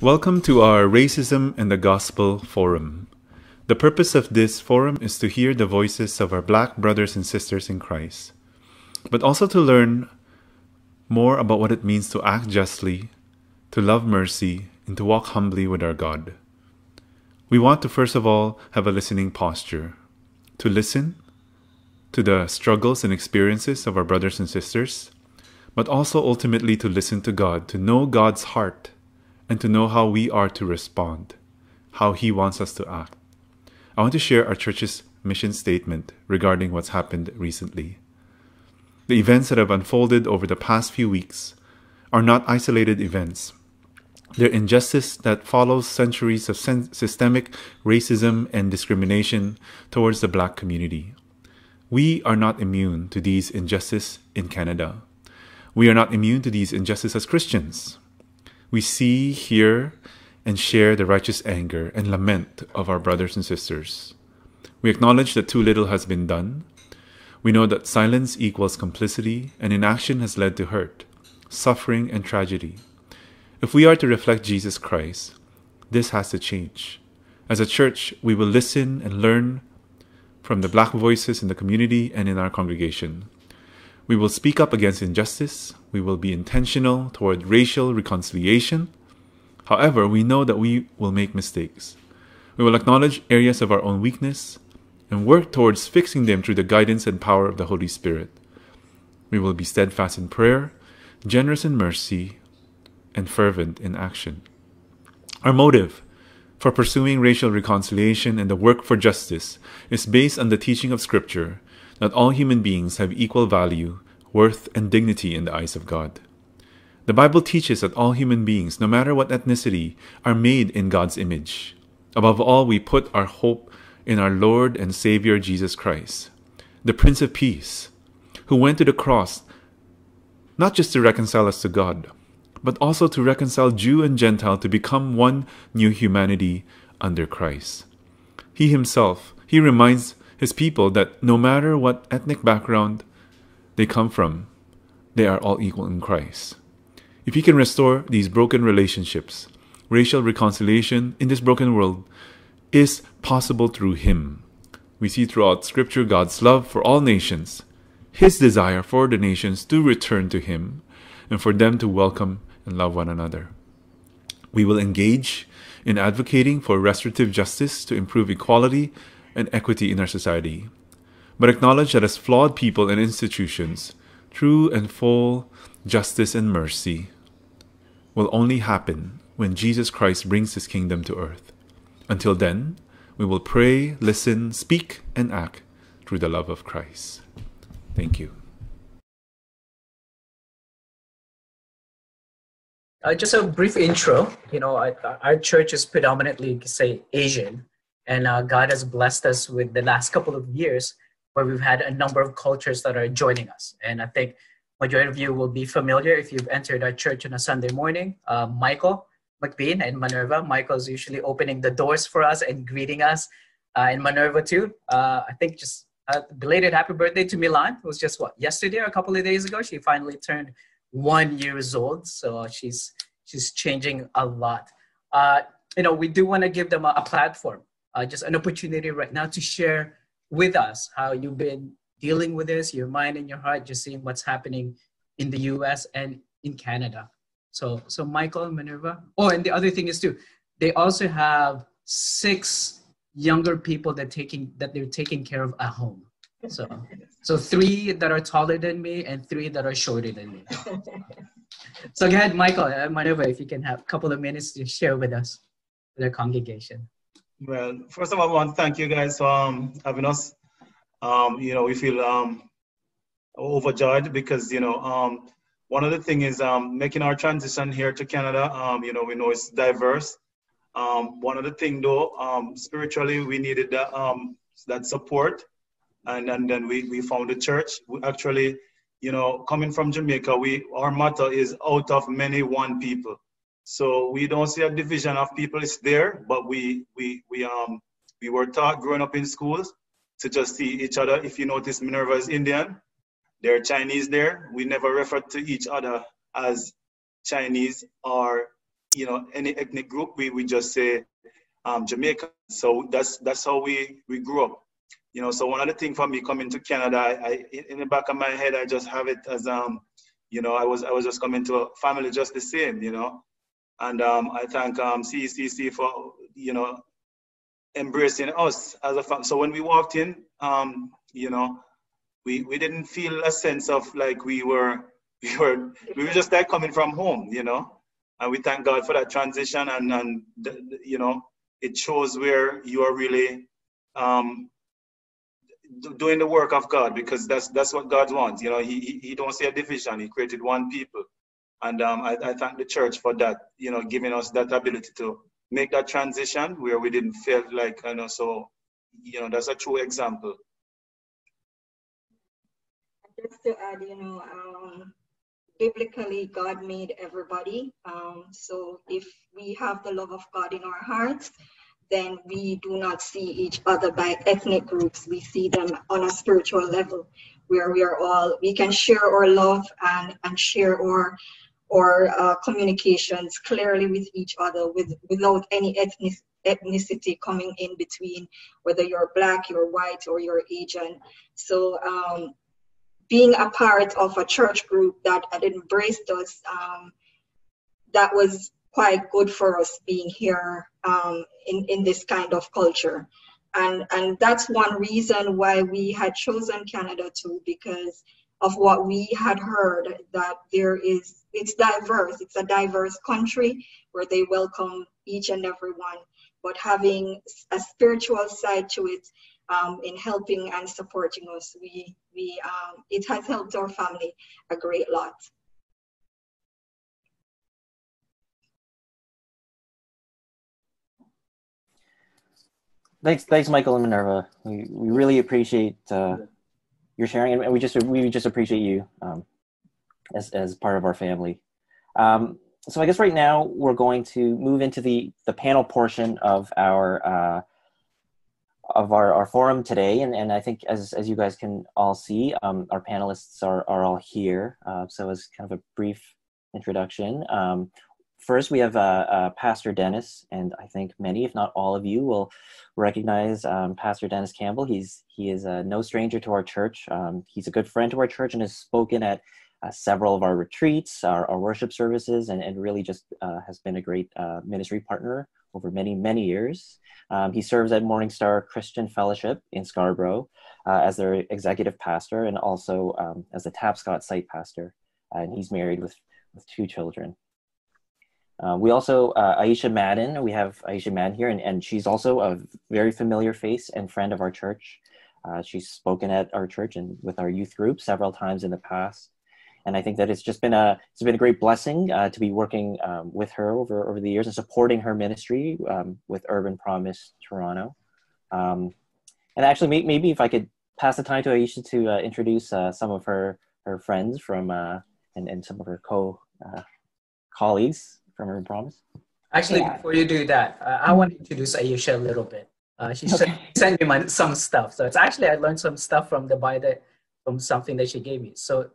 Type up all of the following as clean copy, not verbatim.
Welcome to our Racism and the Gospel Forum. The purpose of this forum is to hear the voices of our Black brothers and sisters in Christ, but also to learn more about what it means to act justly, to love mercy, and to walk humbly with our God. We want to first of all have a listening posture, to listen to the struggles and experiences of our brothers and sisters, but also ultimately to listen to God, to know God's heart, and to know how we are to respond, how He wants us to act. I want to share our church's mission statement regarding what's happened recently. The events that have unfolded over the past few weeks are not isolated events. They're injustice that follows centuries of systemic racism and discrimination towards the Black community. We are not immune to these injustices in Canada. We are not immune to these injustices as Christians. We see, hear, and share the righteous anger and lament of our brothers and sisters. We acknowledge that too little has been done. We know that silence equals complicity, and inaction has led to hurt, suffering, and tragedy. If we are to reflect Jesus Christ, this has to change. As a church, we will listen and learn from the Black voices in the community and in our congregation. We will speak up against injustice. We will be intentional toward racial reconciliation. However, we know that we will make mistakes. We will acknowledge areas of our own weakness and work towards fixing them through the guidance and power of the Holy Spirit. We will be steadfast in prayer, generous in mercy, and fervent in action. Our motive for pursuing racial reconciliation and the work for justice is based on the teaching of Scripture that all human beings have equal value, worth, and dignity in the eyes of God. The Bible teaches that all human beings, no matter what ethnicity, are made in God's image. Above all, we put our hope in our Lord and Savior Jesus Christ, the Prince of Peace, who went to the cross not just to reconcile us to God, but also to reconcile Jew and Gentile to become one new humanity under Christ. He himself, he reminds His people that no matter what ethnic background they come from, they are all equal in Christ. If He can restore these broken relationships, racial reconciliation in this broken world is possible through Him. We see throughout Scripture God's love for all nations, His desire for the nations to return to Him, and for them to welcome and love one another. We will engage in advocating for restorative justice to improve equality and equity in our society, but acknowledge that as flawed people and institutions, true and full justice and mercy will only happen when Jesus Christ brings His kingdom to earth. Until then, we will pray, listen, speak, and act through the love of Christ. Thank you. Just a brief intro. Our church is predominantly, say, Asian. And God has blessed us with the last couple of years where we've had a number of cultures that are joining us. And I think majority of you will be familiar if you've entered our church on a Sunday morning. Michael McBean and Minerva. Michael's usually opening the doors for us and greeting us. And Minerva too. I think just belated happy birthday to Milan. It was just yesterday or a couple of days ago. She finally turned 1 year old. So she's changing a lot. We do want to give them a platform. Just an opportunity right now to share with us how you've been dealing with this, your mind and your heart, just seeing what's happening in the U.S. and in Canada. So Michael, Minerva. Oh, and the other thing is too, they also have 6 younger people that they're taking care of at home. So 3 that are taller than me and 3 that are shorter than me. So go ahead, Michael and Minerva, if you can have a couple of minutes to share with us, the congregation. Well, first of all, I want to thank you guys for having us. We feel overjoyed because, one of the things is making our transition here to Canada. We know it's diverse. One of the things, though, spiritually, we needed that support. And then we found a church. We actually, coming from Jamaica, our motto is out of many, one people. So we don't see a division of people. It's there, but we were taught growing up in schools to just see each other. If you notice, Minerva is Indian. There are Chinese there. We never refer to each other as Chinese or any ethnic group, we just say Jamaican. So that's how we grew up. So one other thing for me coming to Canada, I in the back of my head, I just have it as I was just coming to a family just the same, and I thank CECC for embracing us as a family. So when we walked in, we didn't feel a sense of like we were just like coming from home, and we thank God for that transition, and it shows where you are really doing the work of God, because that's what God wants. He don't see a division. He created one people, and I thank the church for that. Giving us that ability to make that transition where we didn't feel like So that's a true example. Just to add, biblically, God made everybody. So if we have the love of God in our hearts, then we do not see each other by ethnic groups. We see them on a spiritual level, where we can share our love and share our communications clearly with each other, without any ethnicity coming in between, whether you're Black, you're white, or you're Asian. So being a part of a church group that had embraced us, that was quite good for us being here in this kind of culture. And that's one reason why we had chosen Canada too, because of what we had heard, that it's diverse. It's a diverse country where they welcome each and every one, but having a spiritual side to it, in helping and supporting us, it has helped our family a great lot. Thanks, Michael and Minerva. We really appreciate your sharing, and we just appreciate you as part of our family. So I guess right now we're going to move into the panel portion of our forum today, and I think as you guys can all see, our panelists are all here. So as kind of a brief introduction, first we have Pastor Dennis, and I think many, if not all of you, will recognize Pastor Dennis Campbell. He is no stranger to our church. He's a good friend to our church and has spoken at several of our retreats, our worship services, and really just has been a great ministry partner over many years. He serves at Morning Star Christian Fellowship in Scarborough as their executive pastor, and also as the Tapscott site pastor. And he's married with 2 children. We also, Aisha Madden, we have Aisha Madden here, and she's also a very familiar face and friend of our church. She's spoken at our church and with our youth group several times in the past. And I think that it's been a great blessing to be working with her over the years and supporting her ministry with Urban Promise Toronto. And actually, maybe if I could pass the time to Aisha to introduce some of her friends from and some of her colleagues from Urban Promise. Actually, before you do that, I want to introduce Aisha a little bit. She sent me some stuff. So it's actually, I learned some stuff from from something that she gave me. So,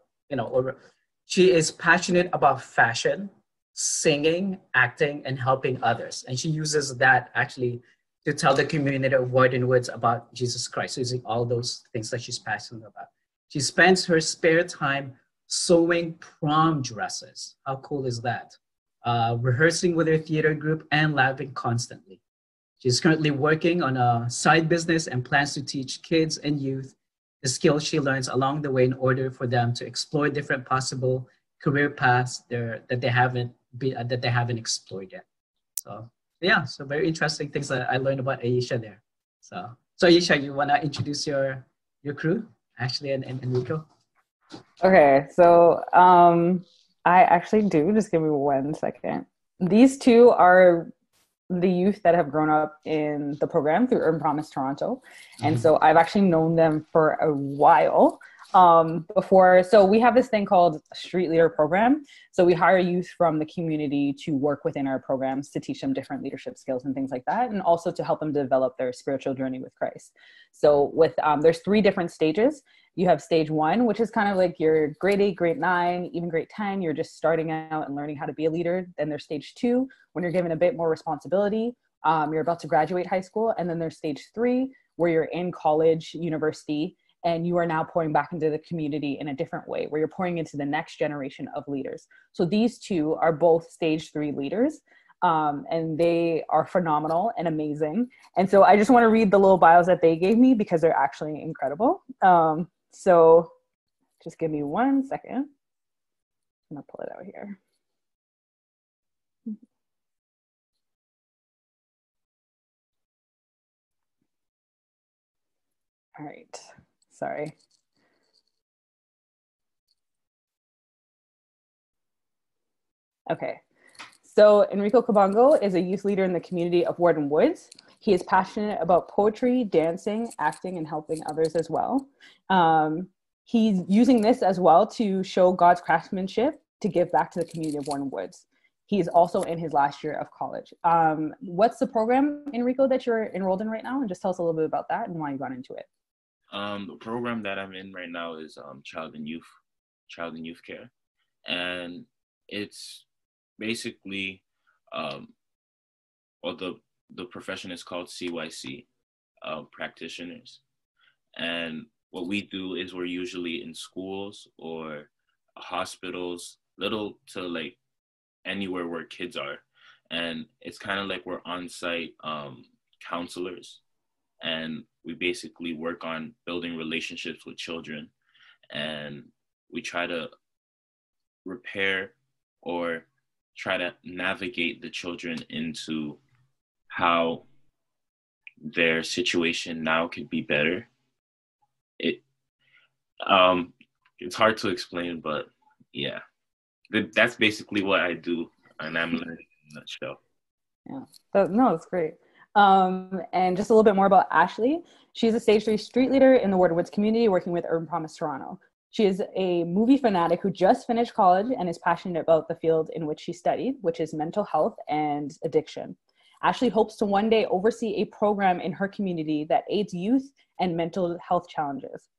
she is passionate about fashion, singing, acting, and helping others. And she uses that actually to tell the community of Warden Woods about Jesus Christ, using all those things that she's passionate about. She spends her spare time sewing prom dresses. How cool is that? Rehearsing with her theater group and laughing constantly. She's currently working on a side business and plans to teach kids and youth the skills she learns along the way in order for them to explore different possible career paths that they haven't explored yet. So yeah, so very interesting things that I learned about Aisha there. So Aisha, you wanna introduce your crew, Ashley and Rico? Okay, so I actually do. Just give me 1 second. These 2 are the youth that have grown up in the program through Urban Promise Toronto. And so I've actually known them for a while. before. So we have this thing called Street Leader Program. So we hire youth from the community to work within our programs to teach them different leadership skills and things like that, and also to help them develop their spiritual journey with Christ. So with there's 3 different stages. You have stage 1, which is kind of like your grade 8, grade 9, even grade 10. You're just starting out and learning how to be a leader. Then there's stage 2, when you're given a bit more responsibility. You're about to graduate high school. And then there's stage 3, where you're in college, university, and you are now pouring back into the community in a different way, where you're pouring into the next generation of leaders. So these 2 are both stage 3 leaders. And they are phenomenal and amazing. And so I just want to read the little bios that they gave me because they're actually incredible. So just give me 1 second. I'm gonna pull it out here. All right, sorry. Okay. So Enrico Kabongo is a youth leader in the community of Warden Woods. He is passionate about poetry, dancing, acting, and helping others as well. He's using this as well to show God's craftsmanship to give back to the community of Warden Woods. He is also in his last year of college. What's the program, Enrico, that you're enrolled in right now? And just tell us a little bit about that and why you got into it. The program that I'm in right now is child and youth care. And it's basically, the profession is called CYC, practitioners. And what we do is we're usually in schools or hospitals, little to like anywhere where kids are. And it's kind of like we're on-site counselors. And we basically work on building relationships with children. And we try to repair or try to navigate the children into how their situation now could be better. It's hard to explain, but yeah, that's basically what I do, and I'm learning in a nutshell. Yeah, no, that's great. And just a little bit more about Ashley. She's a stage 3 street leader in the Warden Woods community working with Urban Promise Toronto. She is a movie fanatic who just finished college and is passionate about the field in which she studied, which is mental health and addiction. Ashley hopes to one day oversee a program in her community that aids youth with mental health challenges.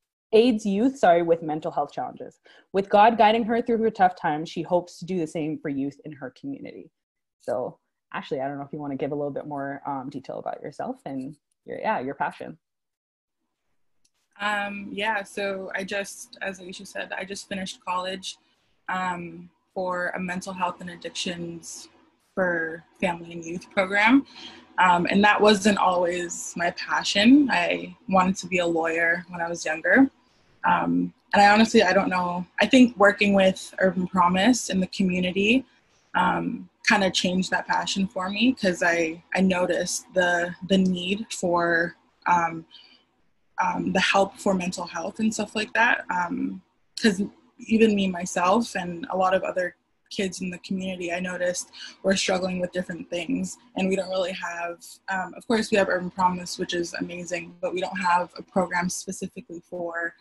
With God guiding her through her tough times, she hopes to do the same for youth in her community. So Ashley, I don't know if you want to give a little bit more detail about yourself and your passion. So I just, as Alicia said, I just finished college for a mental health and addictions for family and youth program. And that wasn't always my passion. I wanted to be a lawyer when I was younger. And I honestly, I don't know. I think working with Urban Promise in the community kind of changed that passion for me because I noticed the need for the help for mental health and stuff like that. Because even me, myself, and a lot of other kids in the community, I noticed we're struggling with different things. And we don't really have, of course, we have Urban Promise, which is amazing, but we don't have a program specifically for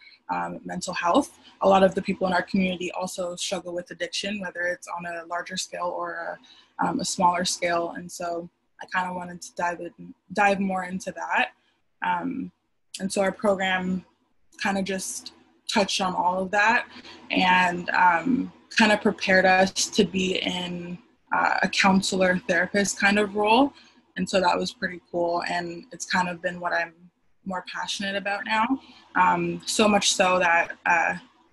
mental health. A lot of the people in our community also struggle with addiction, whether it's on a larger scale or a smaller scale. And so I kind of wanted to dive more into that. And so our program kind of just touched on all of that and kind of prepared us to be in a counselor therapist kind of role. And so that was pretty cool. And it's kind of been what I'm more passionate about now. So much so that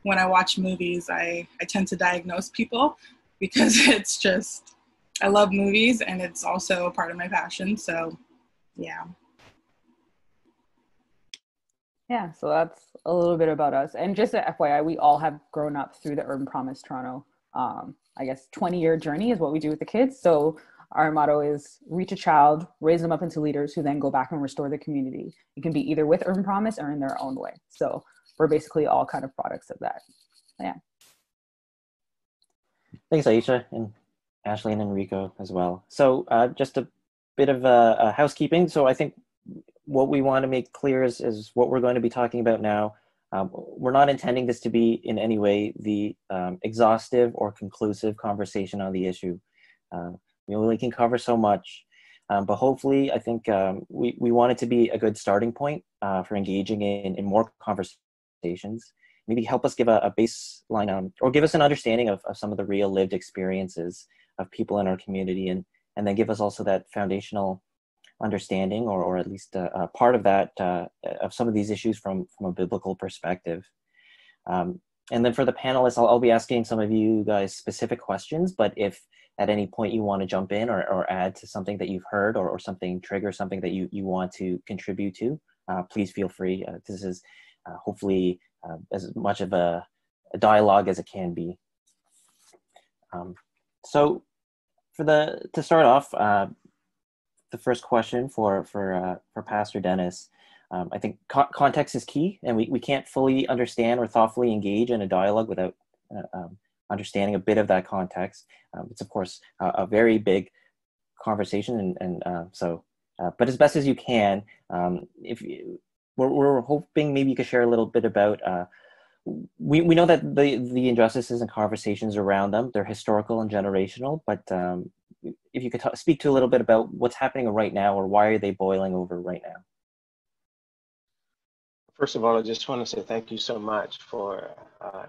when I watch movies, I tend to diagnose people because it's just, I love movies and it's also a part of my passion. So yeah. Yeah, so that's a little bit about us. And just a FYI, we all have grown up through the Urban Promise Toronto, 20-year journey is what we do with the kids. So our motto is reach a child, raise them up into leaders who then go back and restore the community. It can be either with Urban Promise or in their own way. So we're basically all kind of products of that. Yeah. Thanks, Aisha, and Ashley and Enrico as well. So just a bit of housekeeping. So I think what we want to make clear is what we're going to be talking about now. We're not intending this to be in any way the exhaustive or conclusive conversation on the issue. We only can cover so much, but hopefully I think we want it to be a good starting point for engaging in more conversations. Maybe help us give a baseline or give us an understanding of some of the real lived experiences of people in our community, and then give us also that foundational understanding or at least a part of that of some of these issues from a biblical perspective. And then for the panelists, I'll be asking some of you guys specific questions, but if at any point you want to jump in or add to something that you've heard or something trigger something that you want to contribute to, please feel free. This is hopefully as much of a dialogue as it can be. So to start off, the first question for Pastor Dennis, I think context is key, and we can't fully understand or thoughtfully engage in a dialogue without understanding a bit of that context. It's of course a very big conversation, but as best as you can, we're hoping maybe you could share a little bit about. We know that the injustices and conversations around them, they're historical and generational, but if you could speak to a little bit about what's happening right now, or why are they boiling over right now? First of all, I just want to say thank you so much for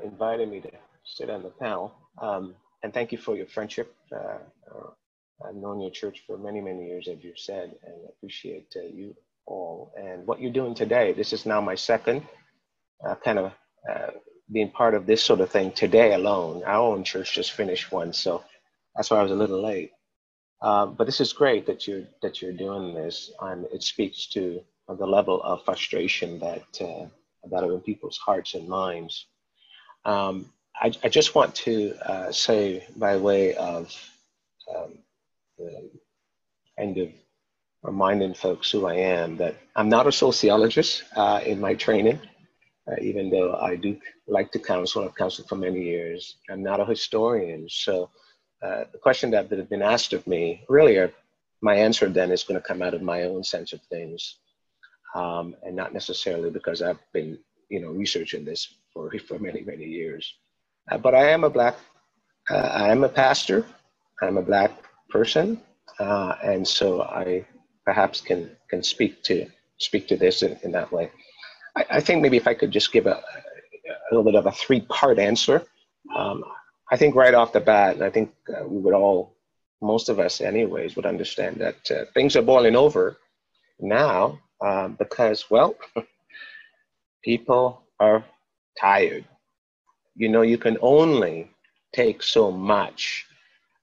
inviting me to sit on the panel. And thank you for your friendship. I've known your church for many, many years, as you've said, and I appreciate you all. And what you're doing today, this is now my second being part of this sort of thing today alone. Our own church just finished one, so that's why I was a little late. But this is great that you're doing this, and it speaks to the level of frustration that are in people's hearts and minds. I just want to say, by way of kind of reminding folks who I am, that I'm not a sociologist in my training, even though I do like to counsel. I've counseled for many years. I'm not a historian, so the question that has been asked of me, really, my answer then is going to come out of my own sense of things, and not necessarily because I've been, researching this for many, many years. But I am I am a pastor. I'm a Black person, and so I perhaps can speak to this in that way. I think maybe if I could just give a little bit of a three-part answer. I think right off the bat, and I think we would all, most of us anyways, would understand that things are boiling over now because, well, people are tired. You can only take so much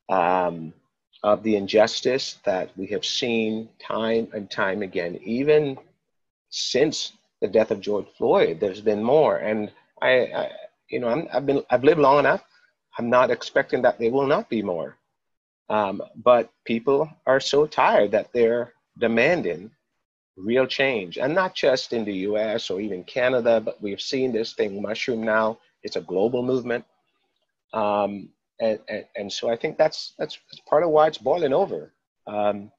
of the injustice that we have seen time and time again. Even since the death of George Floyd, there's been more. And I've lived long enough. I'm not expecting that there will not be more. But people are so tired that they're demanding real change. And not just in the US or even Canada, but we've seen this thing mushroom now. It's a global movement. And so I think that's part of why it's boiling over. One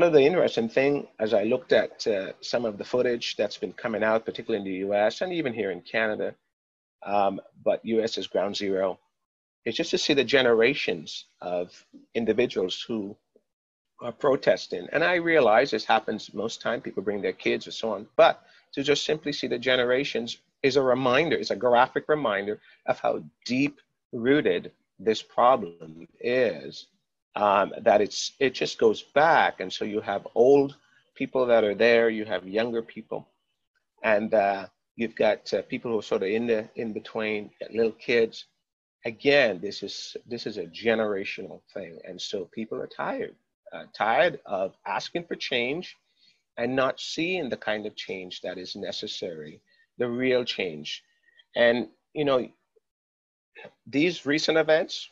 of the interesting things, as I looked at some of the footage that's been coming out, particularly in the US and even here in Canada, but US is ground zero, is just to see the generations of individuals who are protesting. And I realize this happens most time, people bring their kids or so on, but to just simply see the generations is a reminder, is a graphic reminder of how deep rooted this problem is, that it just goes back. And so you have old people that are there, you have younger people, and you've got people who are sort of in between, little kids. Again, this is a generational thing. And so people are tired of asking for change and not seeing the kind of change that is necessary, the real change. And, these recent events,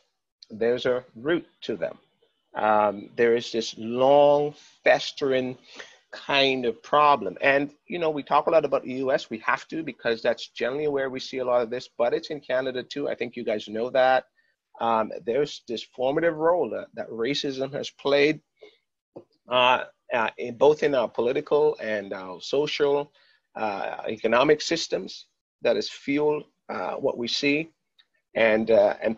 there's a root to them. There is this long festering kind of problem. And, we talk a lot about the US, we have to, because that's generally where we see a lot of this, but it's in Canada too. I think you guys know that. There's this formative role that racism has played both in our political and our social economic systems that has fueled what we see, and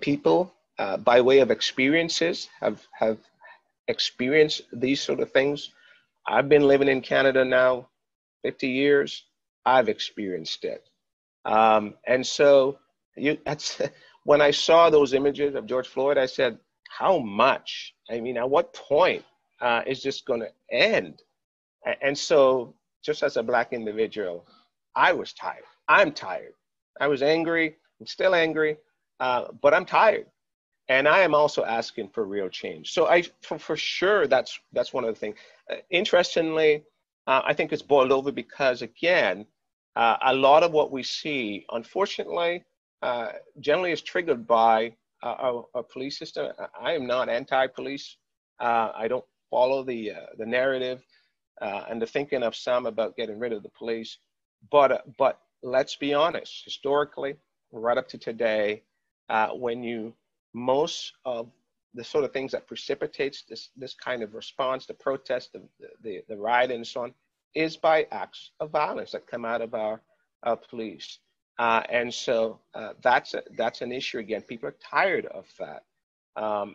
people by way of experiences have experienced these sort of things. I've been living in Canada now 50 years. I've experienced it. And so that's when I saw those images of George Floyd, I said, how much? I mean, at what point is this going to end? And so just as a Black individual, I was tired. I'm tired. I was angry. I'm still angry, but I'm tired. And I am also asking for real change. So for sure, that's one of the things. Interestingly, I think it's boiled over because, again, a lot of what we see, unfortunately, generally is triggered by our police system. I am not anti-police. I don't follow the narrative and the thinking of some about getting rid of the police. But let's be honest, historically, right up to today, most of the sort of things that precipitates this kind of response, the protest, the riot and so on, is by acts of violence that come out of our police. And so that's an issue. Again, people are tired of that.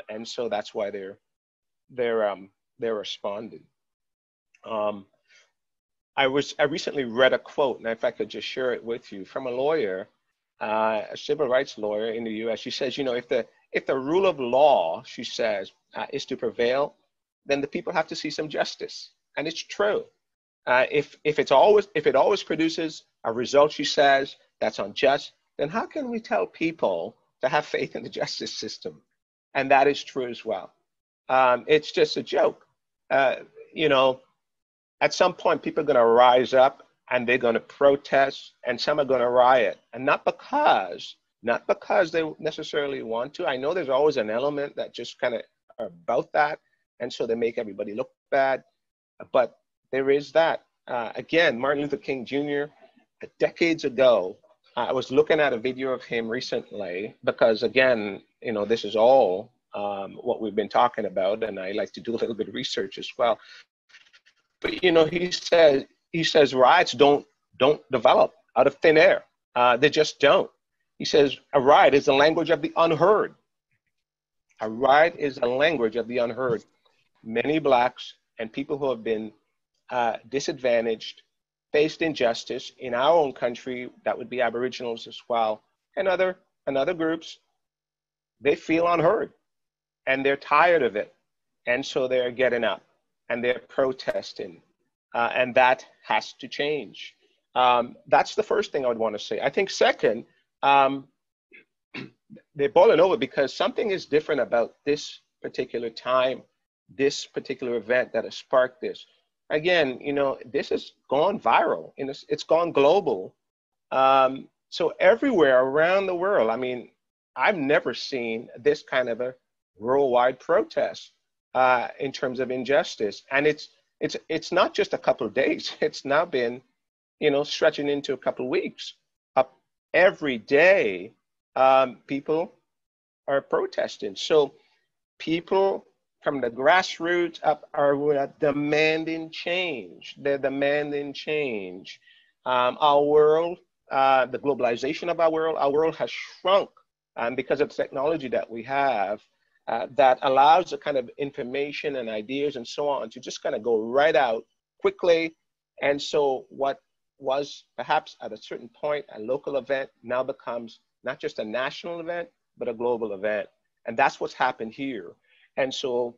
And so that's why they're responding. I recently read a quote, and if I could just share it with you, from a lawyer, a civil rights lawyer in the U.S. She says, if the rule of law, she says, is to prevail, then the people have to see some justice, and it's true. If it always produces a result, she says, that's unjust, then how can we tell people to have faith in the justice system? And that is true as well. It's just a joke. At some point, people are going to rise up and they're going to protest, and some are going to riot, and not because they necessarily want to. I know there's always an element that just kind of are about that, and so they make everybody look bad. But there is that. Again, Martin Luther King Jr., decades ago, I was looking at a video of him recently because, again, this is all what we've been talking about, and I like to do a little bit of research as well. But he says riots don't develop out of thin air. They just don't. He says a riot is the language of the unheard. A riot is a language of the unheard. Many Blacks and people who have been disadvantaged, faced injustice in our own country, that would be Aboriginals as well, and other groups, they feel unheard and they're tired of it. And so they're getting up and they're protesting. And that has to change. That's the first thing I would want to say. I think second, they're boiling over because something is different about this particular time, this particular event that has sparked this. Again, this has gone viral, it's gone global. So everywhere around the world, I mean, I've never seen this kind of a worldwide protest in terms of injustice. And it's not just a couple of days. It's now been, stretching into a couple of weeks. Every day, people are protesting. So people from the grassroots up are demanding change. They're demanding change. Our world, the globalization of our world has shrunk because of the technology that we have that allows the kind of information and ideas and so on to just kind of go right out quickly. And so what was perhaps at a certain point a local event now becomes not just a national event, but a global event. And that's what's happened here. And so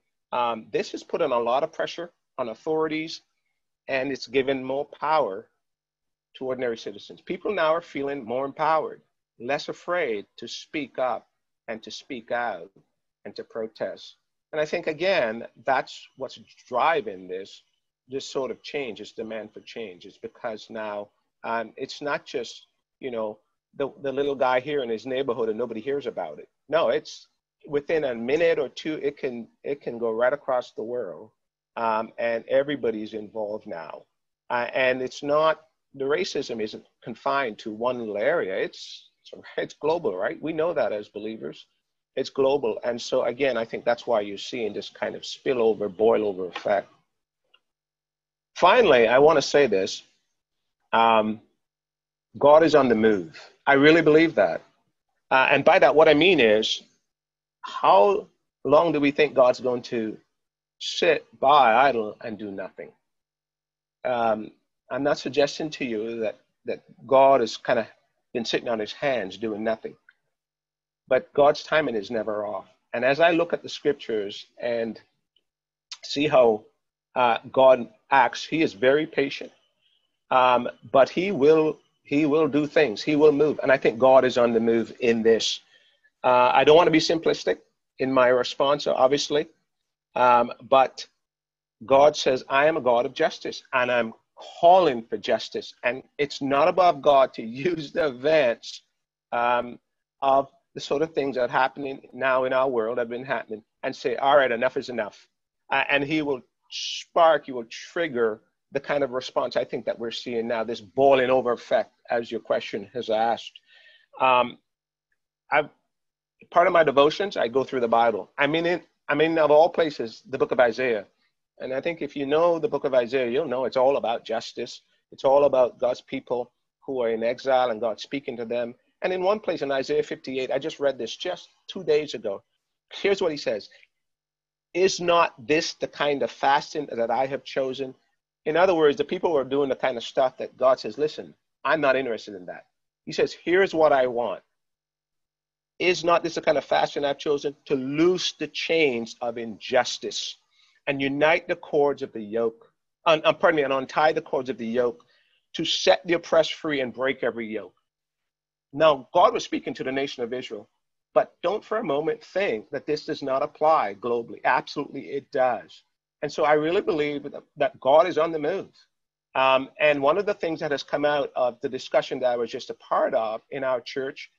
this has put on a lot of pressure on authorities, and it's given more power to ordinary citizens. People now are feeling more empowered, less afraid to speak up and to speak out and to protest. And I think, again, that's what's driving this sort of change, this demand for change, is because now it's not just, the little guy here in his neighborhood and nobody hears about it. No, it's within a minute or two, it can go right across the world, and everybody's involved now. And it's not, the racism isn't confined to one little area. It's global, right? We know that as believers. It's global. And so again, I think that's why you're seeing this kind of spillover, boil over effect. Finally, I want to say this. God is on the move. I really believe that. And by that, what I mean is, how long do we think God's going to sit by idle and do nothing? I'm not suggesting to you that God has kind of been sitting on his hands doing nothing, but God's timing is never off. And as I look at the scriptures and see how God acts, he is very patient, but he will do things. He will move. And I think God is on the move in this. I don't want to be simplistic in my response, obviously, but God says, I am a God of justice, and I'm calling for justice. And it's not above God to use the events of the sort of things that are happening now in our world, have been happening, and say, all right, enough is enough. And he will trigger the kind of response I think that we're seeing now, this boiling over effect, as your question has asked. Part of my devotions, I go through the Bible. I mean, of all places, the book of Isaiah. And I think if you know the book of Isaiah, you'll know it's all about justice. It's all about God's people who are in exile and God speaking to them. And in one place in Isaiah 58, I just read this just 2 days ago. Here's what he says. Is not this the kind of fasting that I have chosen? In other words, the people were doing the kind of stuff that God says, listen, I'm not interested in that. He says, here's what I want. Is not this the kind of fasting I've chosen? To loose the chains of injustice and unite the cords of the yoke, and untie the cords of the yoke, to set the oppressed free and break every yoke. Now, God was speaking to the nation of Israel, but don't for a moment think that this does not apply globally. Absolutely, it does. And so I really believe that God is on the move. And one of the things that has come out of the discussion that I was just a part of in our church,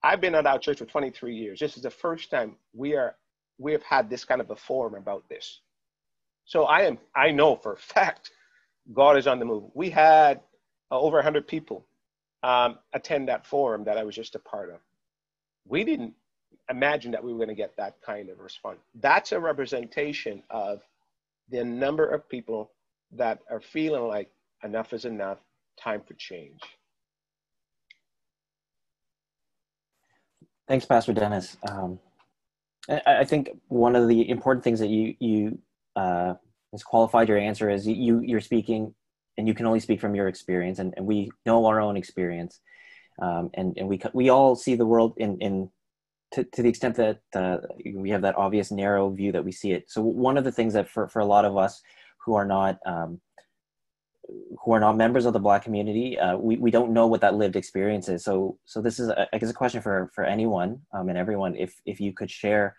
I've been at our church for 23 years. This is the first time we have had this kind of a forum about this. So I know for a fact God is on the move. We had over 100 people attend that forum that I was just a part of. We didn't imagine that we were going to get that kind of response. That's a representation of the number of people that are feeling like enough is enough, time for change. Thanks, Pastor Dennis. I think one of the important things that you has qualified your answer is you're speaking, and you can only speak from your experience, and we know our own experience, and we all see the world to the extent that we have that obvious narrow view that we see it. So one of the things that for a lot of us who are not members of the Black community, we don't know what that lived experience is. So this is, I guess, a question for anyone and everyone. If you could share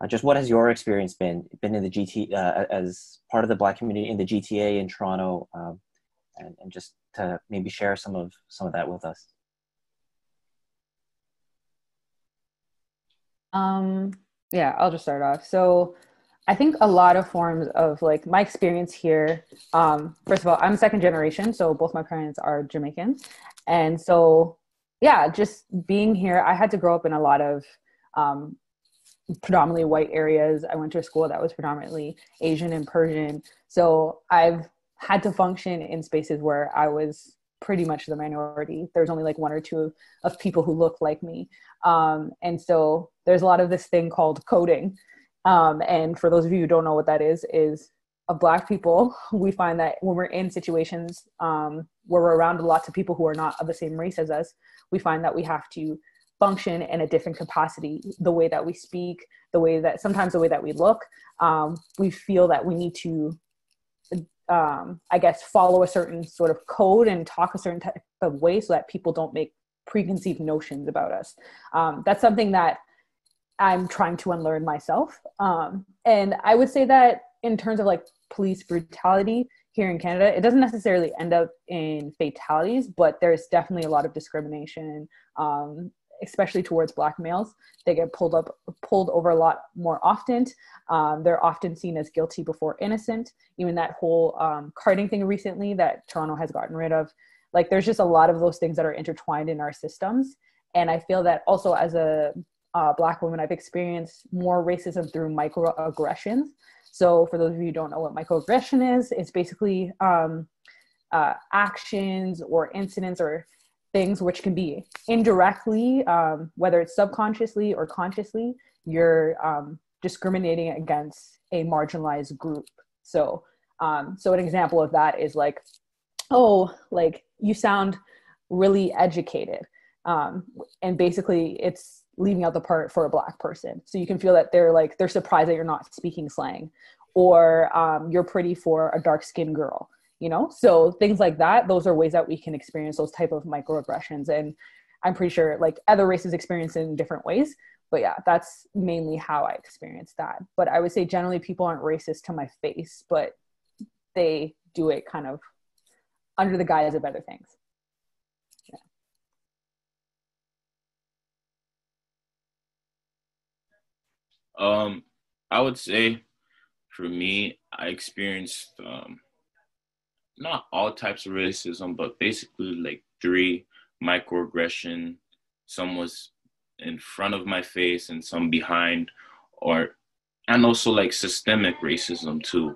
just what has your experience been in the GT as part of the Black community in the GTA in Toronto, and just to maybe share some of that with us. Yeah, I'll just start off. So I think a lot of forms of like my experience here, first of all, I'm second generation, so both my parents are Jamaican. And so, yeah, just being here, I had to grow up in a lot of predominantly white areas. I went to a school that was predominantly Asian and Persian. So I've had to function in spaces where I was pretty much the minority. There's only like one or two of people who look like me. And so there's a lot of this thing called coding. And for those of you who don't know what that is of Black people, we find that when we're in situations where we're around lots of people who are not of the same race as us, we find that we have to function in a different capacity. The way that we speak, sometimes the way that we look, we feel that we need to, I guess, follow a certain sort of code and talk a certain type of way so that people don't make preconceived notions about us. That's something that I'm trying to unlearn myself. And I would say that in terms of like police brutality here in Canada, it doesn't necessarily end up in fatalities, but there's definitely a lot of discrimination, especially towards Black males. They get pulled over a lot more often. They're often seen as guilty before innocent. Even that whole carding thing recently that Toronto has gotten rid of, like there's just a lot of those things that are intertwined in our systems. And I feel that also as a Black woman, I've experienced more racism through microaggressions. So for those of you who don't know what microaggression is, it's basically actions or incidents or things which can be indirectly, whether it's subconsciously or consciously, you're discriminating against a marginalized group. So an example of that is like, oh, like you sound really educated. And basically it's leaving out the part for a Black person. So you can feel that they're surprised that you're not speaking slang, or you're pretty for a dark-skinned girl, you know? So things like that, those are ways that we can experience those type of microaggressions. And I'm pretty sure like other races experience it in different ways. But yeah, that's mainly how I experienced that. But I would say generally people aren't racist to my face, but they do it kind of under the guise of other things. Yeah. I would say for me, I experienced not all types of racism, but basically like 3 microaggression. Some was in front of my face and some behind, and also like systemic racism too.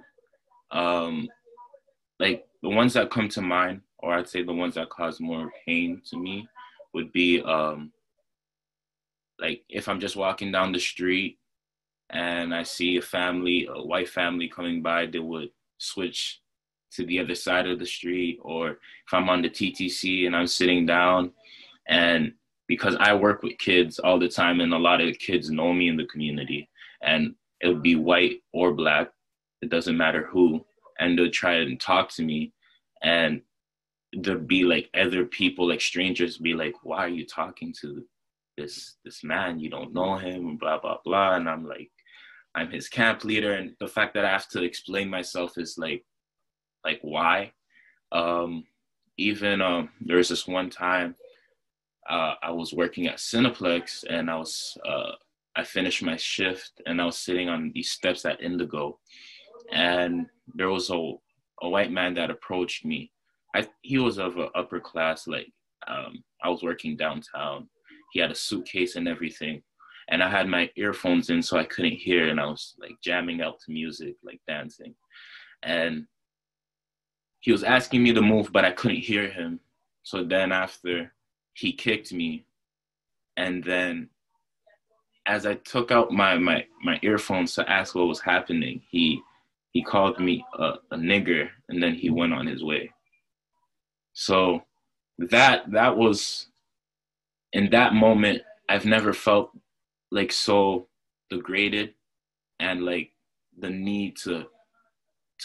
Like the ones that come to mind, or I'd say the ones that cause more pain to me, would be like if I'm just walking down the street and I see a white family coming by, they would switch to the other side of the street. Or if I'm on the TTC and I'm sitting down, and because I work with kids all the time and a lot of the kids know me in the community, and it would be white or Black, it doesn't matter who, and they'll try and talk to me, and there'll be like other people, like strangers, be like, why are you talking to this man? You don't know him, and blah, blah, blah. And I'm like, I'm his camp leader. And the fact that I have to explain myself is like why? Even there was this one time I was working at Cineplex, and I finished my shift, and I was sitting on these steps at Indigo, and there was a white man that approached me. He was of an upper class, like I was working downtown. He had a suitcase and everything, and I had my earphones in so I couldn't hear, and I was like jamming out to music, like dancing. And he was asking me to move, but I couldn't hear him. So then after, he kicked me, and then as I took out my earphones to ask what was happening, he called me a nigger, and then he went on his way. So that was, in that moment, I've never felt like so degraded and like the need to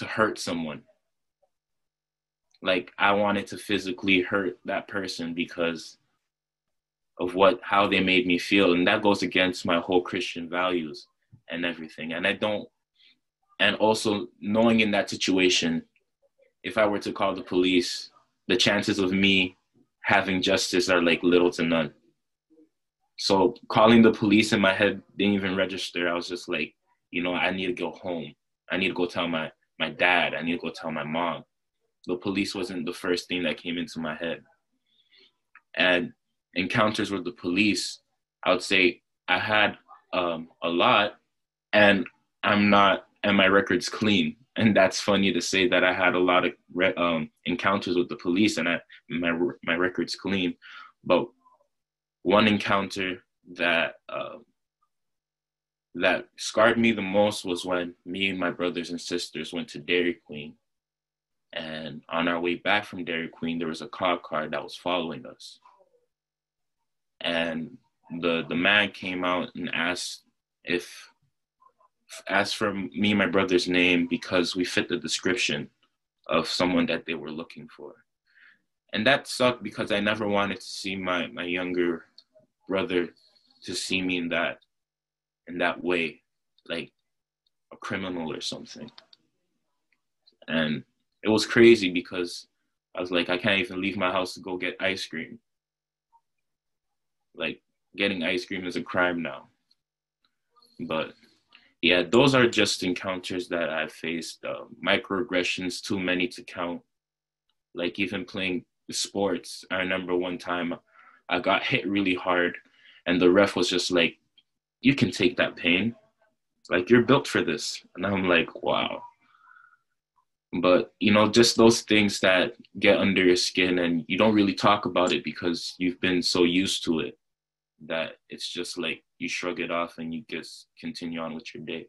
hurt someone. Like I wanted to physically hurt that person because of how they made me feel. And that goes against my whole Christian values and everything. And also knowing in that situation, if I were to call the police, the chances of me having justice are like little to none. So calling the police in my head didn't even register. I was just like, I need to go home. I need to go tell my dad. I need to go tell my mom. The police wasn't the first thing that came into my head. And encounters with the police, I would say I had a lot, and my record's clean. And that's funny to say that I had a lot of encounters with the police, and my record's clean. But one encounter that scarred me the most was when me and my brothers and sisters went to Dairy Queen. And on our way back from Dairy Queen, there was a cop car that was following us. And the man came out and asked for me and my brother's name because we fit the description of someone that they were looking for. And that sucked because I never wanted to see my younger brother to see me in that way, like a criminal or something. And it was crazy because I was like, I can't even leave my house to go get ice cream. Like, getting ice cream is a crime now. But yeah, those are just encounters that I've faced. Microaggressions, too many to count. Like even playing sports, I remember one time I got hit really hard, and the ref was just like, you can take that pain. Like, you're built for this. And I'm like, wow. But, you know, just those things that get under your skin and you don't really talk about it because you've been so used to it that it's just like you shrug it off and you just continue on with your day.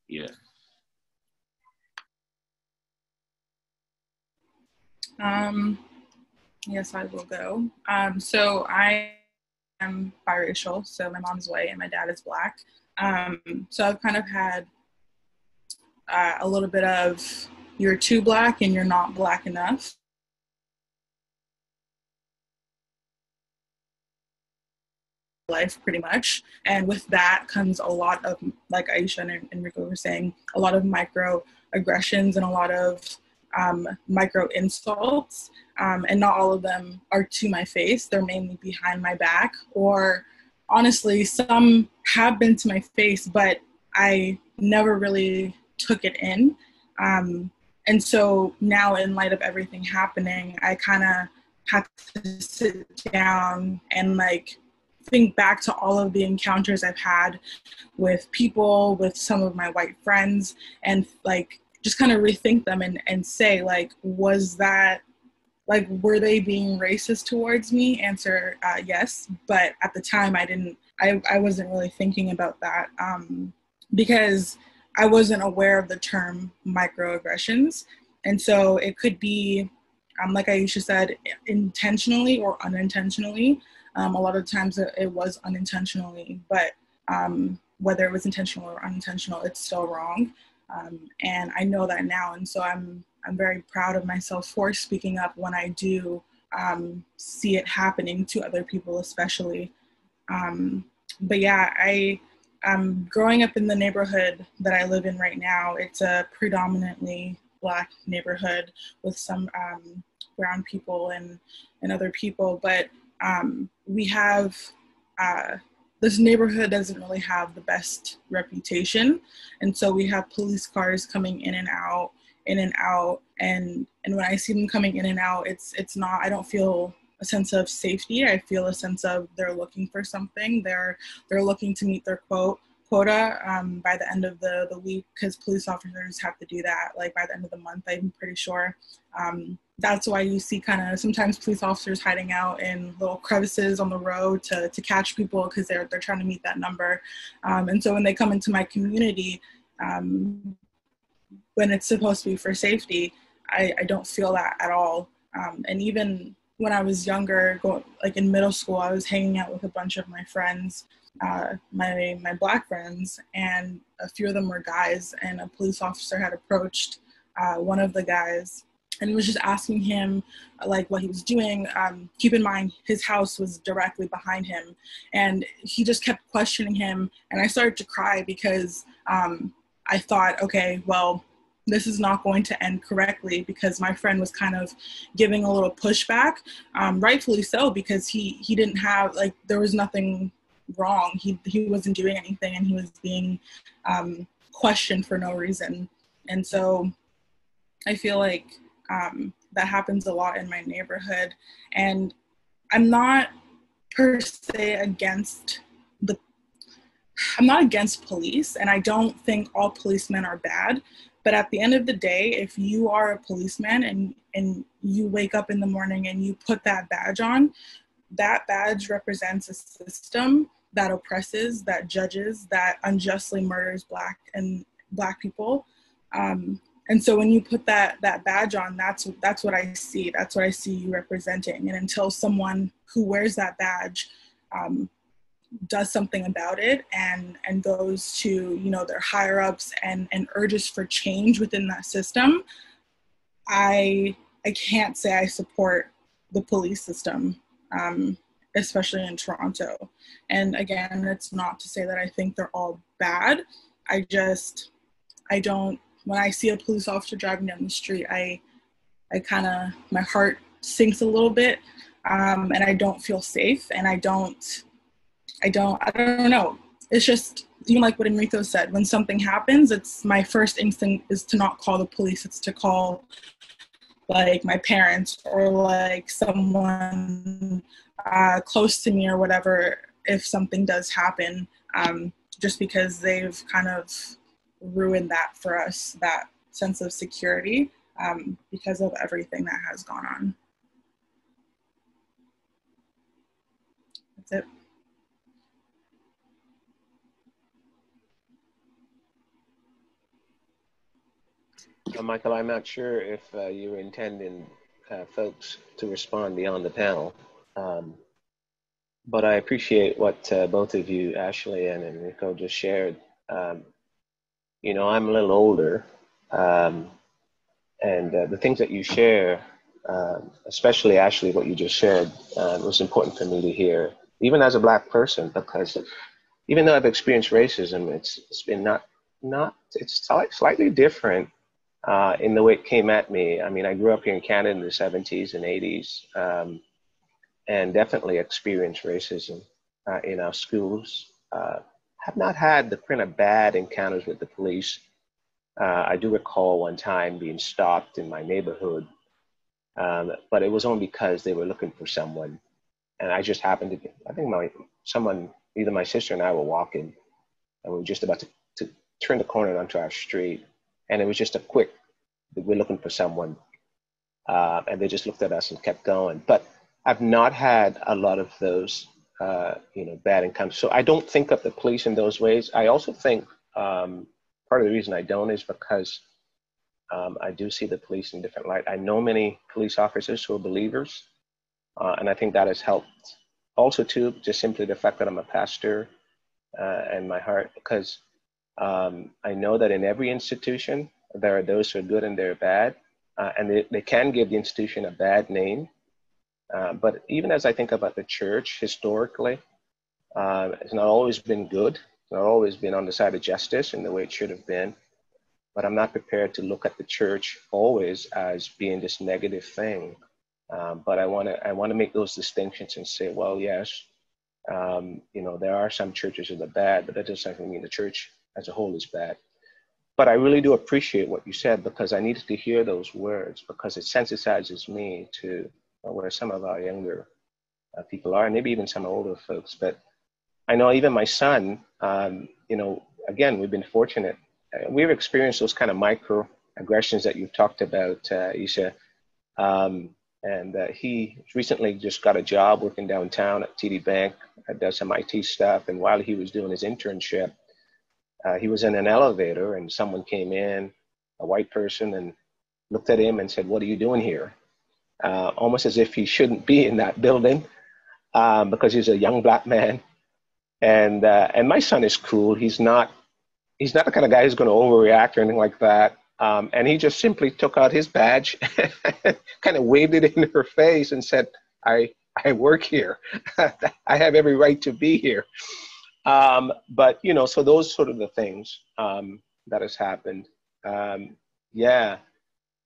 Yeah. Yes, I will go. So I am biracial, so my mom's white and my dad is Black. So I've kind of had a little bit of you're too Black and you're not Black enough. Life pretty much, and with that comes a lot of, like Aisha and Enrico were saying, a lot of microaggressions and a lot of micro insults, and not all of them are to my face. They're mainly behind my back, or honestly some have been to my face but I never really took it in, and so now in light of everything happening, I kind of had to sit down and like think back to all of the encounters I've had with people, with some of my white friends, and like just kind of rethink them and say, like, was that, like, were they being racist towards me? Answer, yes. But at the time I wasn't really thinking about that because I wasn't aware of the term microaggressions. And so it could be, like Aisha said, intentionally or unintentionally. A lot of times it was unintentionally, but whether it was intentional or unintentional, it's still wrong. And I know that now. And so I'm very proud of myself for speaking up when I do see it happening to other people, especially. But yeah, growing up in the neighborhood that I live in right now, it's a predominantly Black neighborhood with some brown people and other people. But we have, this neighborhood doesn't really have the best reputation. And so we have police cars coming in and out. And when I see them coming in and out, it's not, I don't feel a sense of safety. I feel a sense of they're looking for something. They're looking to meet their quota by the end of the week, because police officers have to do that, like by the end of the month, I'm pretty sure. That's why you see kind of sometimes police officers hiding out in little crevices on the road to catch people, because they're trying to meet that number. And so when they come into my community, when it's supposed to be for safety, I don't feel that at all. And even when I was younger, like in middle school, I was hanging out with a bunch of my friends, my Black friends, and a few of them were guys, and a police officer had approached one of the guys and was just asking him like what he was doing. Keep in mind, his house was directly behind him, and he just kept questioning him, and I started to cry because I thought, okay, well, this is not going to end correctly, because my friend was kind of giving a little pushback, rightfully so, because he didn't have, like, there was nothing wrong. He wasn't doing anything, and he was being questioned for no reason. And so I feel like that happens a lot in my neighborhood. And I'm not per se against police, and I don't think all policemen are bad. But at the end of the day, if you are a policeman and you wake up in the morning and you put that badge on, that badge represents a system that oppresses, that judges, that unjustly murders Black people. And so when you put that badge on, that's what I see. That's what I see you representing. And until someone who wears that badge does something about it and goes to, their higher ups and urges for change within that system, I can't say I support the police system, especially in Toronto. And again, it's not to say that I think they're all bad. I don't, when I see a police officer driving down the street, I kind of, my heart sinks a little bit, and I don't feel safe, and I don't know. It's just, even like what Enrico said, when something happens, it's my first instinct is to not call the police. It's to call like my parents or like someone close to me or whatever, if something does happen, just because they've kind of ruined that for us, that sense of security because of everything that has gone on. That's it. Michael, I'm not sure if you were intending folks to respond beyond the panel, but I appreciate what both of you, Ashley and Enrico, just shared. You know, I'm a little older, and the things that you share, especially Ashley, what you just shared, was important for me to hear, even as a Black person, because even though I've experienced racism, it's been it's slightly different in the way it came at me. I mean, I grew up here in Canada in the 70s and 80s, and definitely experienced racism in our schools. Have not had the kind of bad encounters with the police. I do recall one time being stopped in my neighborhood, but it was only because they were looking for someone. And I just happened to, I think either my sister and I were walking, and we were just about to turn the corner onto our street. And it was just a quick, we're looking for someone. And they just looked at us and kept going. But I've not had a lot of those, bad encounters. So I don't think of the police in those ways. I also think part of the reason I don't is because I do see the police in different light. I know many police officers who are believers, and I think that has helped. Also, too, just simply the fact that I'm a pastor and my heart, because I know that in every institution, there are those who are good and they're bad, and they can give the institution a bad name. But even as I think about the church historically, it's not always been good. It's not always been on the side of justice in the way it should have been. But I'm not prepared to look at the church always as being this negative thing. But I want to make those distinctions and say, well, yes, there are some churches that are bad, but that doesn't mean the church as a whole is bad. But I really do appreciate what you said, because I needed to hear those words, because it sensitizes me to where some of our younger people are, and maybe even some older folks. But I know even my son, again, we've been fortunate. We've experienced those kind of microaggressions that you've talked about, Isha. And he recently just got a job working downtown at TD Bank, does some IT stuff. And while he was doing his internship, he was in an elevator and someone came in, a white person, and looked at him and said, "What are you doing here?" Almost as if he shouldn't be in that building because he's a young Black man. And my son is cool. He's not the kind of guy who's going to overreact or anything like that. And he just simply took out his badge, kind of waved it in her face and said, I work here. I have every right to be here. But, so those sort of the things that has happened. Yeah.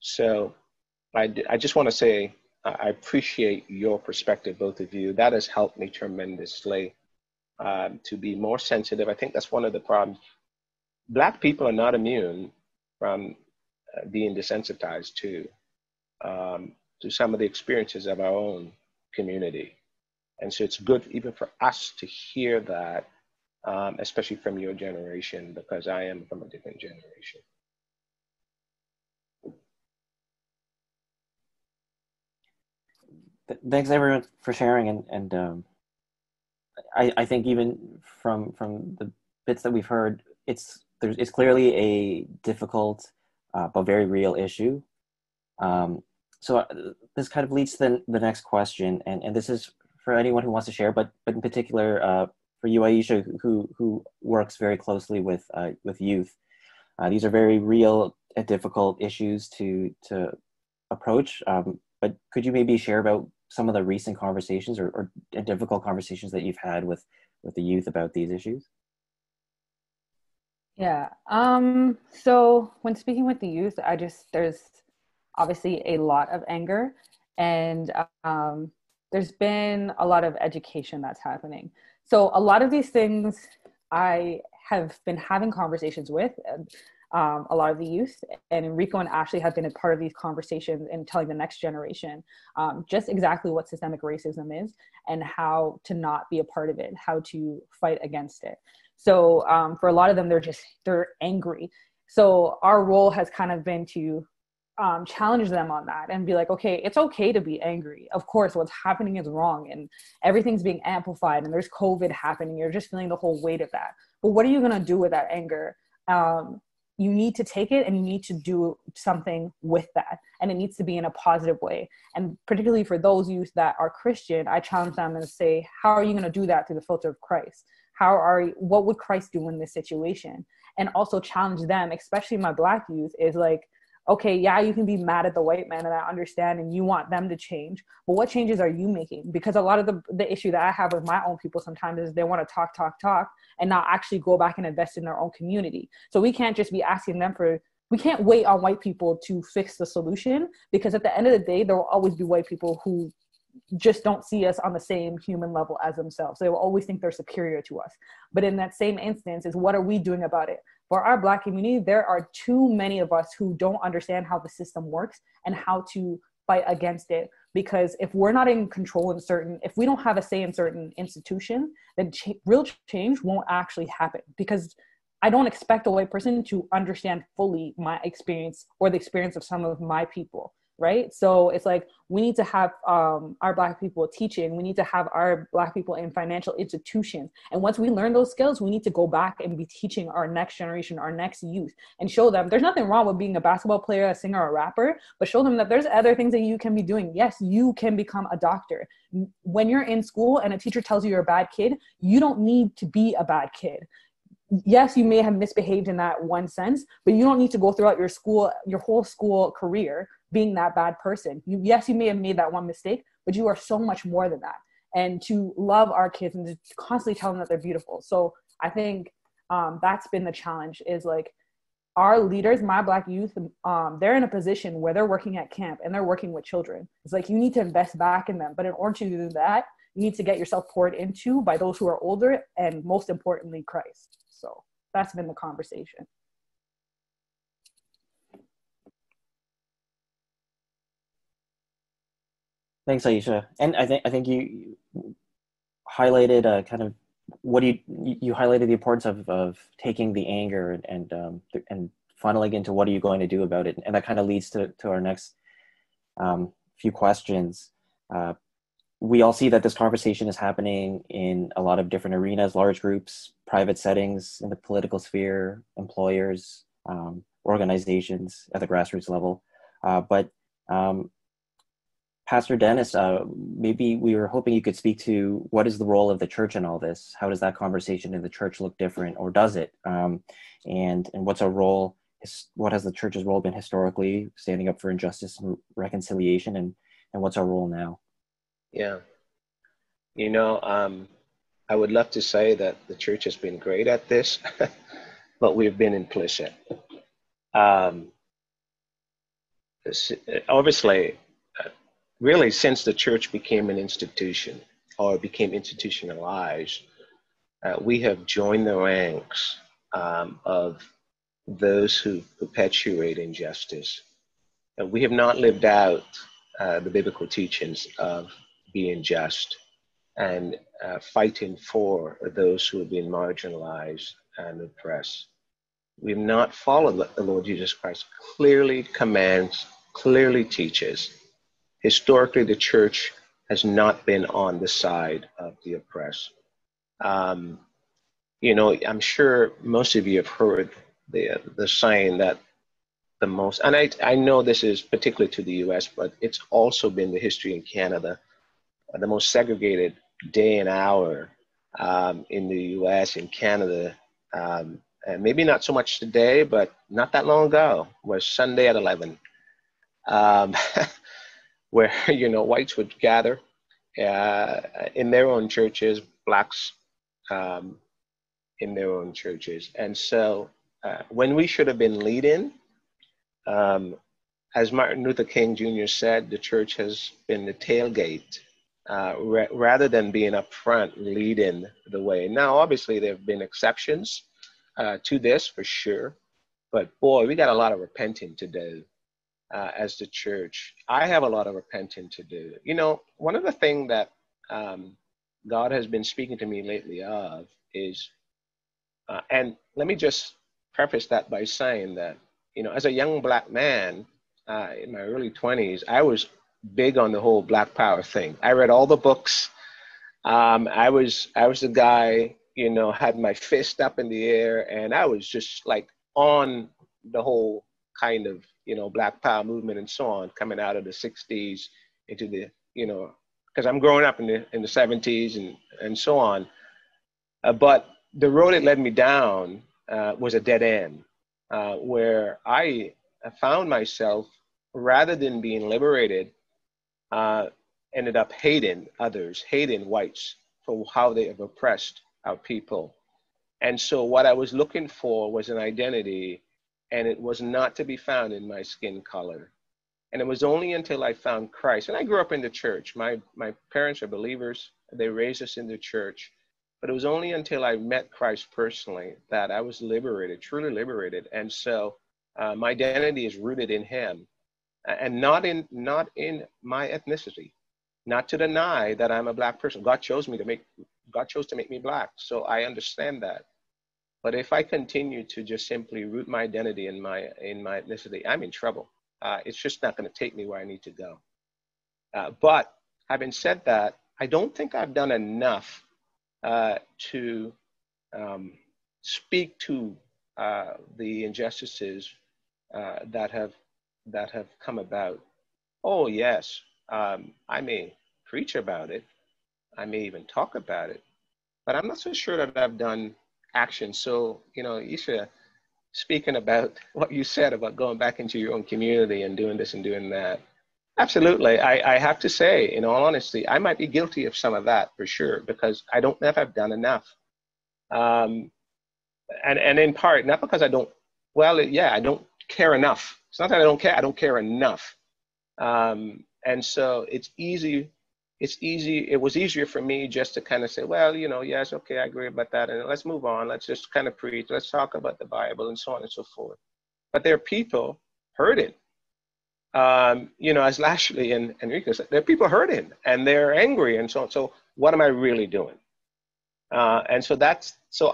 So I just want to say, I appreciate your perspective, both of you. That has helped me tremendously to be more sensitive. I think that's one of the problems. Black people are not immune from being desensitized to some of the experiences of our own community. And so it's good even for us to hear that, especially from your generation, because I am from a different generation. Thanks everyone for sharing, and I think even from the bits that we've heard, it's clearly a difficult but very real issue. So this kind of leads to the next question, and this is for anyone who wants to share, but in particular for you, Aisha, who works very closely with youth. These are very real and difficult issues to approach. But could you maybe share about some of the recent conversations or difficult conversations that you've had with the youth about these issues? Yeah. So when speaking with the youth, there's obviously a lot of anger, and there's been a lot of education that's happening. So a lot of these things I have been having conversations with a lot of the youth, and Enrico and Ashley have been a part of these conversations and telling the next generation just exactly what systemic racism is and how to not be a part of it, how to fight against it. So for a lot of them, they're angry. So our role has kind of been to challenge them on that and be like, okay, it's okay to be angry. Of course, what's happening is wrong and everything's being amplified and there's COVID happening. You're just feeling the whole weight of that. But what are you going to do with that anger? You need to take it and you need to do something with that. And it needs to be in a positive way. And particularly for those youth that are Christian, I challenge them and say, how are you going to do that through the filter of Christ? What would Christ do in this situation? And also challenge them, especially my Black youth, is like, okay, yeah, you can be mad at the white man and I understand and you want them to change, but what changes are you making? Because a lot of the issue that I have with my own people sometimes is they want to talk and not actually go back and invest in their own community. So we can't just be asking them we can't wait on white people to fix the solution, because at the end of the day, there will always be white people who just don't see us on the same human level as themselves. They will always think they're superior to us. But in that same instance is, what are we doing about it? For our Black community, there are too many of us who don't understand how the system works and how to fight against it. Because if we're not in control if we don't have a say in certain institution, then real change won't actually happen. Because I don't expect a white person to understand fully my experience or the experience of some of my people. Right? So it's like, we need to have our Black people teaching. We need to have our Black people in financial institutions. And once we learn those skills, we need to go back and be teaching our next generation, our next youth, and show them there's nothing wrong with being a basketball player, a singer, or a rapper, but show them that there's other things that you can be doing. Yes, you can become a doctor. When you're in school and a teacher tells you you're a bad kid, you don't need to be a bad kid. Yes, you may have misbehaved in that one sense, but you don't need to go throughout your whole school career being that bad person. Yes, you may have made that one mistake, but you are so much more than that. And to love our kids and to constantly tell them that they're beautiful. So I think that's been the challenge, is like, our leaders, my Black youth, they're in a position where they're working at camp and they're working with children. It's like, you need to invest back in them. But in order to do that, you need to get yourself poured into by those who are older, and most importantly, Christ. So that's been the conversation. Thanks, Aisha. And I think you highlighted kind of what you highlighted the importance of taking the anger and funneling into what are you going to do about it, and that kind of leads to our next few questions. We all see that this conversation is happening in a lot of different arenas, large groups, private settings, in the political sphere, employers, organizations at the grassroots level. But Pastor Dennis, maybe we were hoping you could speak to what is the role of the church in all this? How does that conversation in the church look different, or does it? And what's our role? What has the church's role been historically, standing up for injustice and reconciliation, and what's our role now? Yeah. You know, I would love to say that the church has been great at this, but we've been implicit. Obviously, really, since the church became an institution or became institutionalized, we have joined the ranks of those who perpetuate injustice. We have not lived out the biblical teachings of being just and fighting for those who have been marginalized and oppressed. We've not followed what the Lord Jesus Christ clearly commands, clearly teaches. Historically, the church has not been on the side of the oppressed. You know, I'm sure most of you have heard the saying that the most, and I know this is particularly to the US, but it's also been the history in Canada, the most segregated day and hour in the US, in Canada, and maybe not so much today, but not that long ago, was Sunday at 11. Where, you know, whites would gather in their own churches, blacks in their own churches. And so when we should have been leading, as Martin Luther King Jr. said, the church has been the tailgate rather than being up front leading the way. Now, obviously, there have been exceptions to this for sure, but boy, we got a lot of repenting to do. As the church, I have a lot of repenting to do. You know, one of the things that God has been speaking to me lately of is, and let me just preface that by saying that, you know, as a young black man in my early 20s, I was big on the whole Black Power thing. I read all the books. I was the guy, you know, had my fist up in the air, and I was just like on the whole kind of, you know, Black Power movement and so on, coming out of the 60s into the, you know, because I'm growing up in the 70s and so on. But the road it led me down was a dead end, where I found myself, rather than being liberated, ended up hating others, hating whites for how they have oppressed our people. And so what I was looking for was an identity, and it was not to be found in my skin color. And it was only until I found Christ, and I grew up in the church. My parents are believers. They raised us in the church. But it was only until I met Christ personally that I was liberated, truly liberated. And so my identity is rooted in him, and not in my ethnicity. Not to deny that I'm a black person. God chose to make me black. So I understand that. But if I continue to just simply root my identity in my ethnicity, I'm in trouble. It's just not going to take me where I need to go. But having said that, I don't think I've done enough to speak to the injustices that have come about. Oh yes, I may preach about it, I may even talk about it, but I'm not so sure that I've done action. So, you know, Isha, speaking about what you said about going back into your own community and doing this and doing that, absolutely. I have to say, in all honesty, I might be guilty of some of that for sure, because I don't know if I've done enough. And in part, not because I don't care enough. It's not that I don't care enough. And so it was easier for me just to kind of say, well, you know, yes, okay, I agree about that. And let's move on. Let's just kind of preach. Let's talk about the Bible and so on and so forth. But there are people hurting. You know, as Lashley and Enrico said, there are people hurting and they're angry and so on. So what am I really doing? And so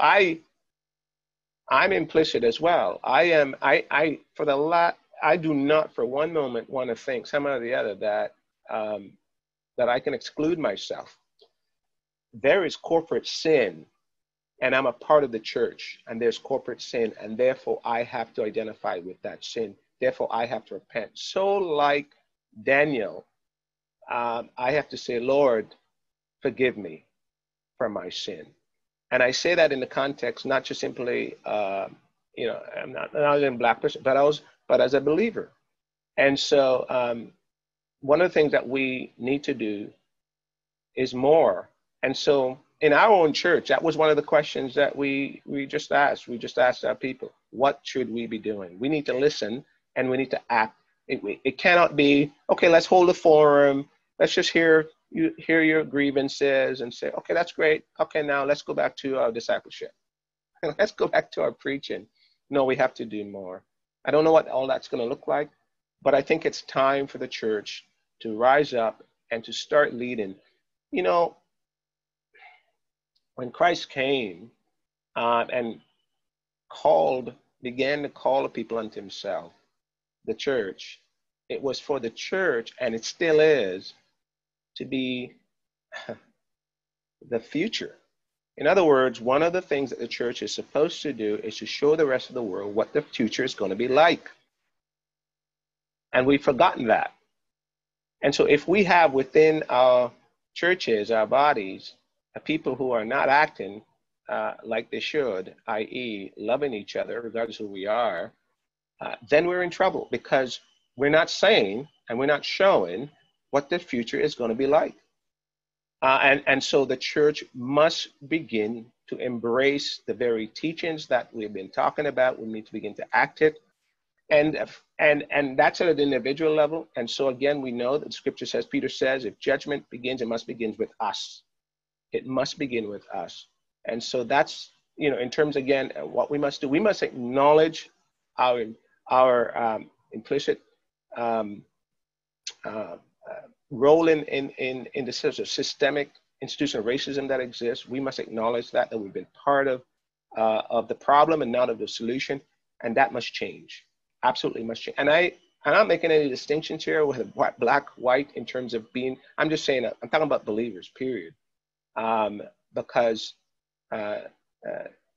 I'm implicit as well. I do not for one moment want to think somehow or the other that I can exclude myself. There is corporate sin, and I'm a part of the church, and there's corporate sin, and therefore I have to identify with that sin. Therefore, I have to repent. So like Daniel, I have to say, Lord, forgive me for my sin. And I say that in the context, not just simply, you know, I'm not a black person, but as a believer. And so one of the things that we need to do is more. And so in our own church, that was one of the questions that we just asked. We just asked our people, what should we be doing? We need to listen and we need to act. It cannot be, okay, let's hold a forum. Let's just hear your grievances and say, okay, that's great. Okay, now let's go back to our discipleship. Let's go back to our preaching. No, we have to do more. I don't know what all that's going to look like, but I think it's time for the church to rise up and to start leading. You know, when Christ came and began to call the people unto himself, the church, it was for the church, and it still is, to be the future. In other words, one of the things that the church is supposed to do is to show the rest of the world what the future is going to be like. And we've forgotten that. And so if we have within our churches, our bodies, people who are not acting like they should, i.e. loving each other, regardless of who we are, then we're in trouble, because we're not saying and we're not showing what the future is going to be like. And so the church must begin to embrace the very teachings that we've been talking about. We need to begin to act it. And that's at an individual level. And so again, we know that the scripture says, Peter says, if judgment begins, it must begin with us. It must begin with us. And so that's, you know, in terms, again, what we must do, we must acknowledge our implicit role in the sort of systemic institutional racism that exists. We must acknowledge that we've been part of the problem and not of the solution. And that must change. Absolutely must change. And I'm not making any distinctions here with black, white in terms of being, I'm just saying, I'm talking about believers, period. Because,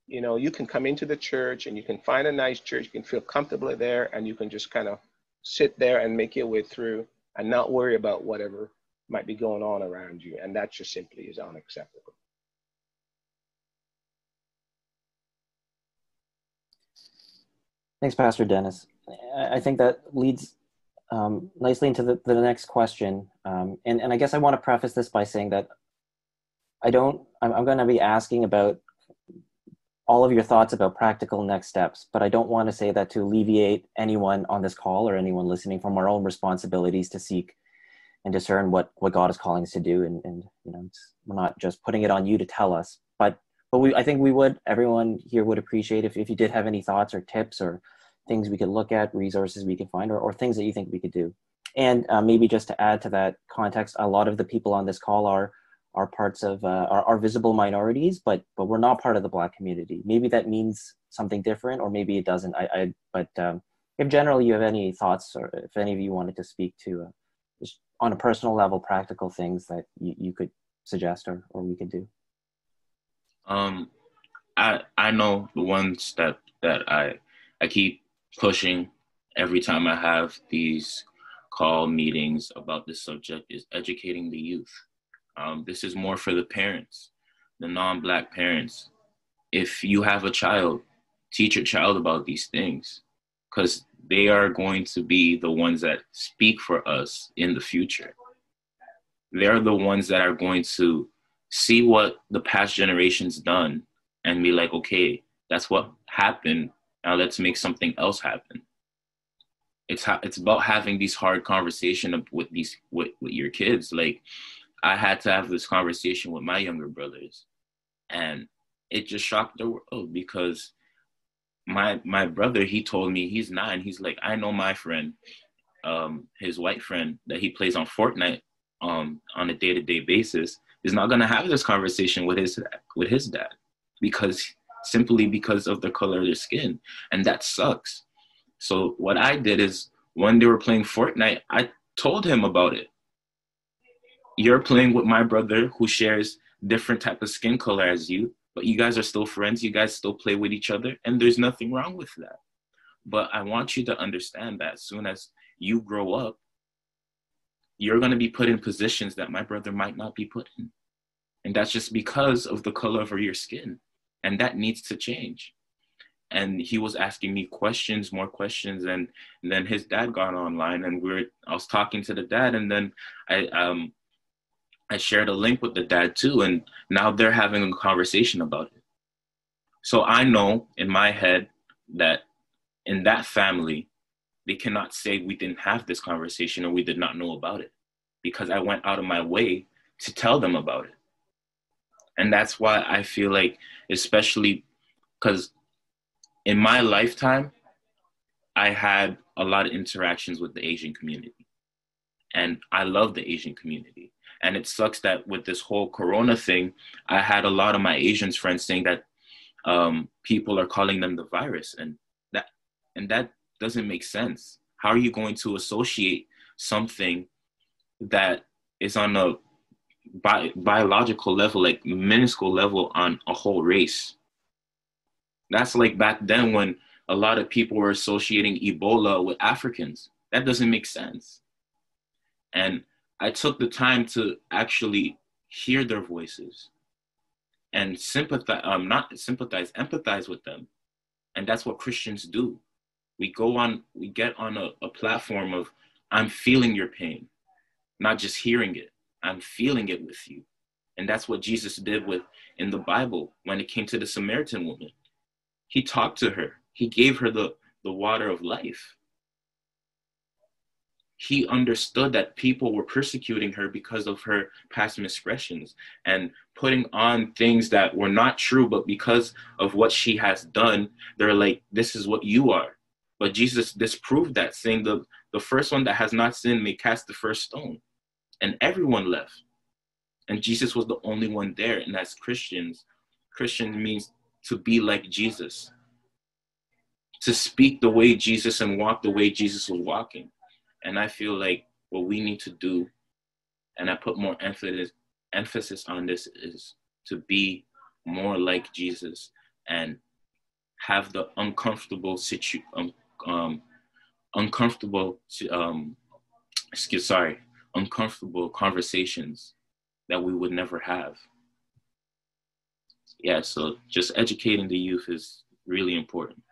you know, you can come into the church and you can find a nice church, you can feel comfortably there, and you can just kind of sit there and make your way through and not worry about whatever might be going on around you. And that just simply is unacceptable. Thanks, Pastor Dennis. I think that leads nicely into the next question. And I guess I want to preface this by saying that I'm going to be asking about all of your thoughts about practical next steps, but I don't want to say that to alleviate anyone on this call or anyone listening from our own responsibilities to seek and discern what God is calling us to do. And you know, we're not just putting it on you to tell us, but I think everyone here would appreciate if you did have any thoughts or tips or things we could look at, resources we could find, or things that you think we could do. And maybe just to add to that context, a lot of the people on this call are parts of are visible minorities, but we're not part of the Black community. Maybe that means something different, or maybe it doesn't. But if generally you have any thoughts, or if any of you wanted to speak to just on a personal level, practical things that you could suggest or we could do. I know the one step that I keep pushing every time I have these call meetings about this subject is educating the youth. This is more for the parents, the non-Black parents. If you have a child, teach your child about these things, because they are going to be the ones that speak for us in the future. They're the ones that are going to see what the past generation's done and be like, okay, that's what happened. Now let's make something else happen. It's about having these hard conversations with your kids. Like, I had to have this conversation with my younger brothers, and it just shocked the world, because my brother, he told me, he's 9. He's like, I know my friend, his white friend that he plays on Fortnite on a day-to-day basis is not going to have this conversation with his dad simply because of the color of their skin. And that sucks. So what I did is, when they were playing Fortnite, I told him about it. You're playing with my brother who shares different type of skin color as you, but you guys are still friends. You guys still play with each other, and there's nothing wrong with that. But I want you to understand that as soon as you grow up, you're going to be put in positions that my brother might not be put in. And that's just because of the color of your skin. And that needs to change. And he was asking me more questions. And then his dad got online, and I was talking to the dad, and then I shared a link with the dad too. And now they're having a conversation about it. So I know in my head that in that family, they cannot say we didn't have this conversation or we did not know about it, because I went out of my way to tell them about it. And that's why I feel like, especially because in my lifetime, I had a lot of interactions with the Asian community. And I love the Asian community. And it sucks that with this whole Corona thing, I had a lot of my Asian friends saying that people are calling them the virus. And that doesn't make sense. How are you going to associate something that is on a biological level, like minuscule level, on a whole race? That's like back then when a lot of people were associating Ebola with Africans. That doesn't make sense. And I took the time to actually hear their voices and empathize with them. And that's what Christians do. We get on a platform of, I'm feeling your pain, not just hearing it. I'm feeling it with you. And that's what Jesus did in the Bible when it came to the Samaritan woman. He talked to her. He gave her the water of life. He understood that people were persecuting her because of her past misexpressions and putting on things that were not true, but because of what she has done, they're like, this is what you are. But Jesus disproved that, saying the first one that has not sinned may cast the first stone. And everyone left. And Jesus was the only one there. And as Christian means to be like Jesus. to speak the way Jesus and walk the way Jesus was walking. And I feel like what we need to do, and I put more emphasis on this, is to be more like Jesus and have the uncomfortable conversations that we would never have. Yeah, so just educating the youth is really important.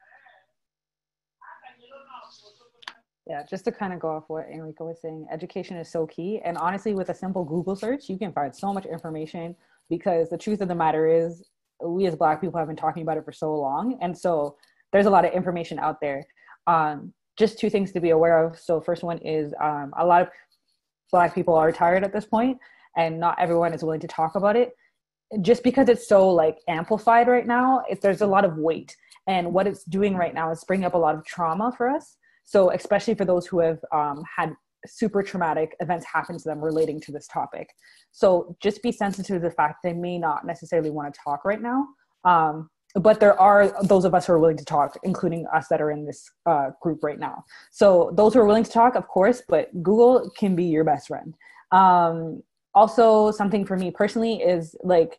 Yeah, just to kind of go off what Enrico was saying, education is so key. And honestly, with a simple Google search, you can find so much information, because the truth of the matter is, we as Black people have been talking about it for so long. And so there's a lot of information out there. Just two things to be aware of. So first one is a lot of Black people are tired at this point, and not everyone is willing to talk about it. Just because it's so like amplified right now, there's a lot of weight. And what it's doing right now is bringing up a lot of trauma for us. So especially for those who have had super traumatic events happen to them relating to this topic. So just be sensitive to the fact they may not necessarily want to talk right now. But there are those of us who are willing to talk, including us that are in this group right now. So those who are willing to talk, of course, but Google can be your best friend. Also, something for me personally is like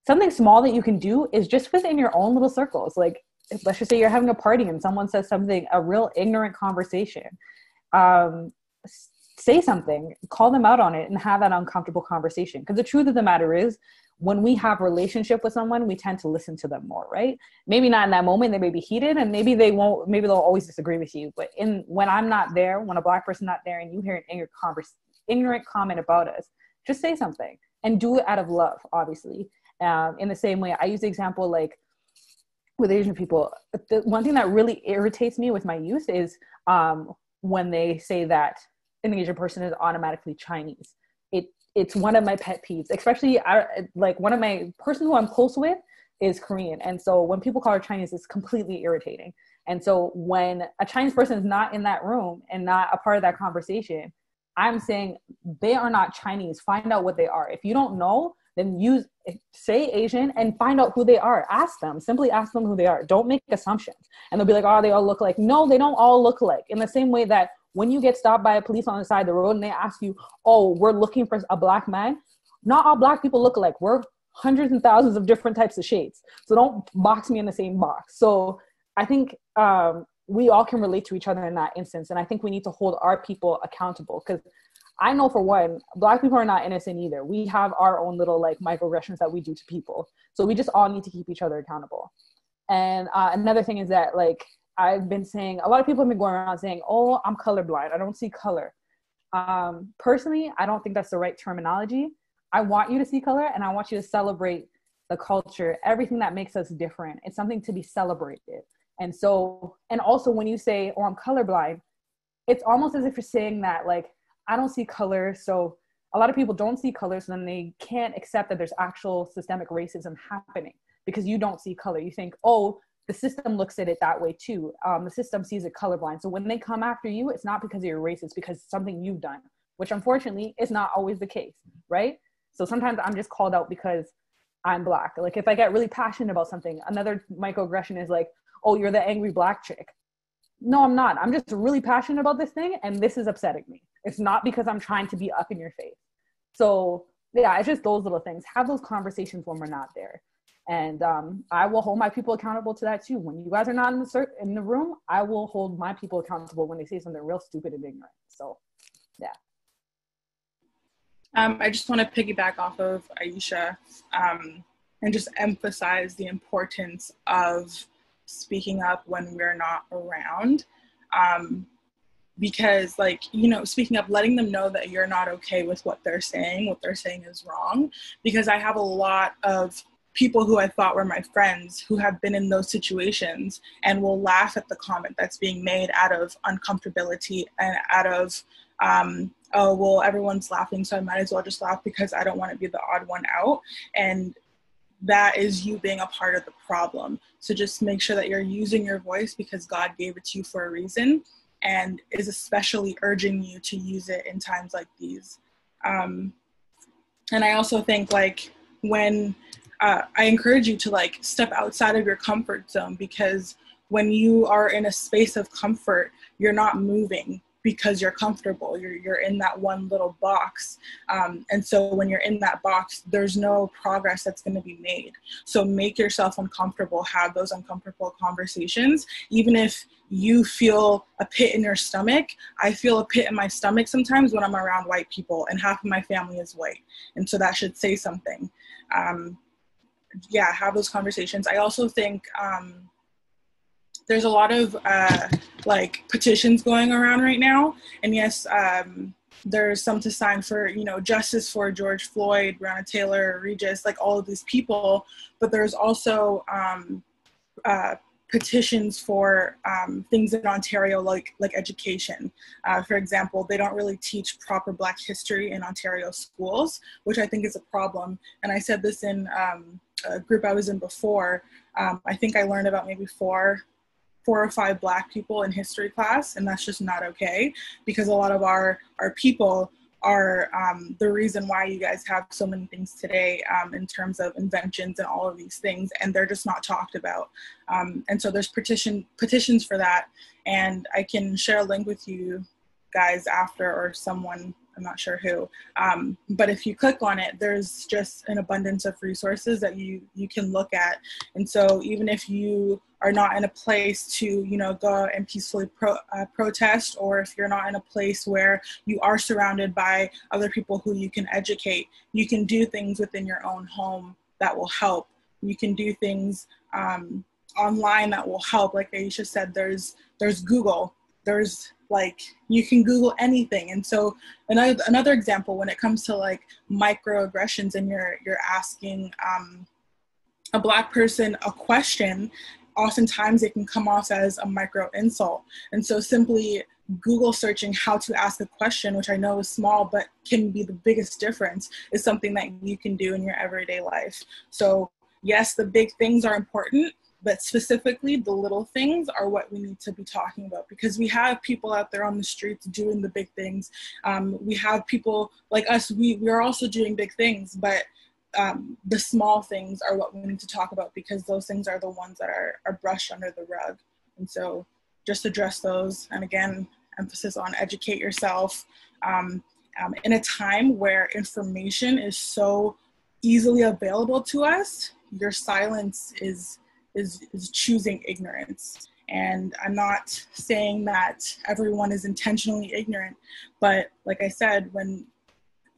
something small that you can do is just within your own little circles. Like, let's just say you're having a party and someone says something, a real ignorant conversation. Say something, call them out on it, and have that uncomfortable conversation. Because the truth of the matter is, when we have a relationship with someone, we tend to listen to them more, right? Maybe not in that moment, they may be heated, and maybe they'll always disagree with you. But when I'm not there, when a Black person's not there, and you hear an ignorant comment about us, just say something, and do it out of love, obviously. In the same way, I use the example like with Asian people. The one thing that really irritates me with my youth is when they say that an Asian person is automatically Chinese. It's one of my pet peeves, especially like one of my person who I'm close with is Korean. And so when people call her Chinese, it's completely irritating. And so when a Chinese person is not in that room and not a part of that conversation, I'm saying they are not Chinese. Find out what they are. If you don't know, then say Asian and find out who they are. Simply ask them who they are. Don't make assumptions. And they'll be like, oh, they all look alike. No, they don't all look alike. In the same way that when you get stopped by a police on the side of the road and they ask you, oh, we're looking for a Black man, not all Black people look alike. We're hundreds and thousands of different types of shades. So don't box me in the same box. So I think we all can relate to each other in that instance. And I think we need to hold our people accountable, because I know for one, Black people are not innocent either. We have our own little like microaggressions that we do to people. So we just all need to keep each other accountable. And another thing is that like, I've been saying, a lot of people have been going around saying, oh, I'm colorblind, I don't see color. Personally, I don't think that's the right terminology. I want you to see color, and I want you to celebrate the culture, everything that makes us different. It's something to be celebrated. And also when you say, oh, I'm colorblind, it's almost as if you're saying that like, I don't see color. So a lot of people don't see color, so then they can't accept that there's actual systemic racism happening because you don't see color. You think, oh, the system looks at it that way too. The system sees it colorblind. So when they come after you, it's not because you're racist, because something you've done, which unfortunately is not always the case, right? So sometimes I'm just called out because I'm Black. Like if I get really passionate about something, another microaggression is like, oh, you're the angry Black chick. No, I'm not. I'm just really passionate about this thing, and this is upsetting me. It's not because I'm trying to be up in your face. So yeah, it's just those little things. Have those conversations when we're not there. And I will hold my people accountable to that too. When you guys are not in the room, I will hold my people accountable when they say something real stupid and ignorant. So, yeah. I just want to piggyback off of Aisha and just emphasize the importance of speaking up when we're not around. Because like, speaking up, letting them know that you're not okay with what they're saying is wrong. Because I have a lot of people who I thought were my friends who have been in those situations and will laugh at the comment that's being made out of uncomfortability and out of, oh, well, everyone's laughing, so I might as well just laugh because I don't want to be the odd one out. And that is you being a part of the problem. So just make sure that you're using your voice because God gave it to you for a reason and is especially urging you to use it in times like these. And I also think like when I encourage you to like step outside of your comfort zone, because when you are in a space of comfort, you're not moving because you're comfortable. You're in that one little box. And so when you're in that box, there's no progress that's going to be made. So make yourself uncomfortable, have those uncomfortable conversations. Even if you feel a pit in your stomach, I feel a pit in my stomach sometimes when I'm around white people, and half of my family is white. And so that should say something. Yeah, have those conversations. I also think, there's a lot of like petitions going around right now, and yes, there's some to sign for, you know, justice for George Floyd, Breonna Taylor, Regis, like all of these people. But there's also petitions for things in Ontario, like education. For example, they don't really teach proper Black history in Ontario schools, which I think is a problem. And I said this in a group I was in before. I think I learned about maybe four or five Black people in history class, and that's just not okay, because a lot of our people are the reason why you guys have so many things today in terms of inventions and all of these things, and they're just not talked about. And so there's petitions for that, and I can share a link with you guys after, or someone, I'm not sure who, but if you click on it, there's just an abundance of resources that you can look at. And so even if you are not in a place to, you know, go and peacefully protest, or if you're not in a place where you are surrounded by other people who you can educate, you can do things within your own home that will help. You can do things online that will help. Like Aisha said, there's Google, there's like, you can Google anything. And so another example, when it comes to like microaggressions, and you're asking a Black person a question, oftentimes it can come off as a micro insult. And so simply Google searching how to ask a question, which I know is small, but can be the biggest difference, is something that you can do in your everyday life. So yes, the big things are important, but specifically the little things are what we need to be talking about, because we have people out there on the streets doing the big things. We have people like us, we are also doing big things, but the small things are what we need to talk about, because those things are the ones that are brushed under the rug. And so just address those. And again, emphasis on educate yourself. In a time where information is so easily available to us, your silence is choosing ignorance. And I'm not saying that everyone is intentionally ignorant, but like I said, when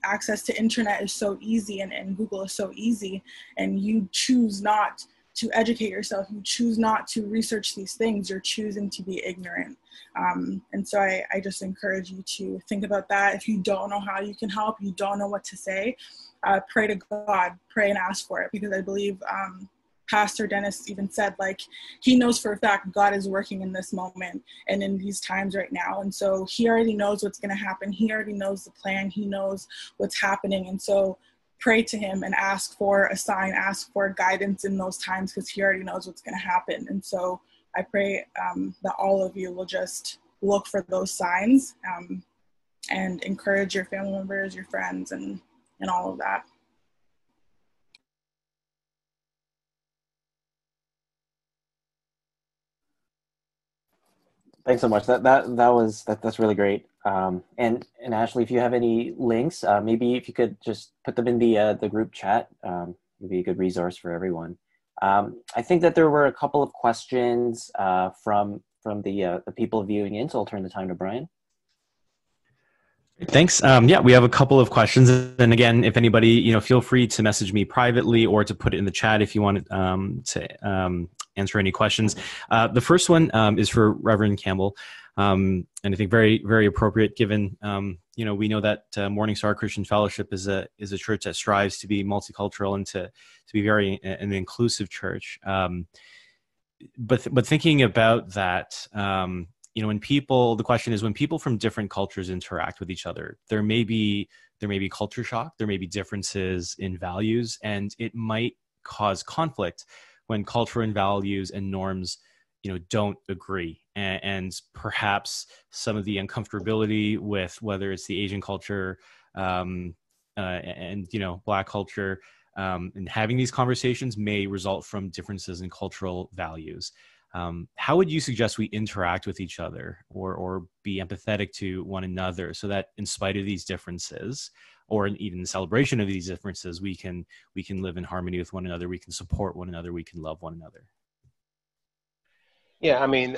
access to internet is so easy, and Google is so easy, and you choose not to educate yourself, you choose not to research these things, you're choosing to be ignorant. And so I just encourage you to think about that. If you don't know how you can help, you don't know what to say, pray to God, pray and ask for it, because I believe Pastor Dennis even said, like, he knows for a fact God is working in this moment and in these times right now. And so he already knows what's going to happen. He already knows the plan. He knows what's happening. And so pray to him and ask for a sign, ask for guidance in those times, because he already knows what's going to happen. And so I pray that all of you will just look for those signs and encourage your family members, your friends, and all of that. Thanks so much. That's really great. And Ashley, if you have any links, maybe if you could just put them in the group chat, would be a good resource for everyone. I think that there were a couple of questions from the people viewing in, so I'll turn the time to Brian. Thanks. Yeah, we have a couple of questions, and again, if anybody, feel free to message me privately or to put it in the chat if you want to answer any questions. The first one is for Reverend Campbell, and I think very, very appropriate given we know that Morning Star Christian Fellowship is a church that strives to be multicultural and to be very an inclusive church. But thinking about that. The question is, when people from different cultures interact with each other, there may be culture shock, there may be differences in values, and it might cause conflict when culture and values and norms, don't agree. And perhaps some of the uncomfortability with whether it's the Asian culture and Black culture, and having these conversations may result from differences in cultural values. How would you suggest we interact with each other or be empathetic to one another so that in spite of these differences, or even in celebration of these differences, we can live in harmony with one another, we can support one another, we can love one another? Yeah, I mean,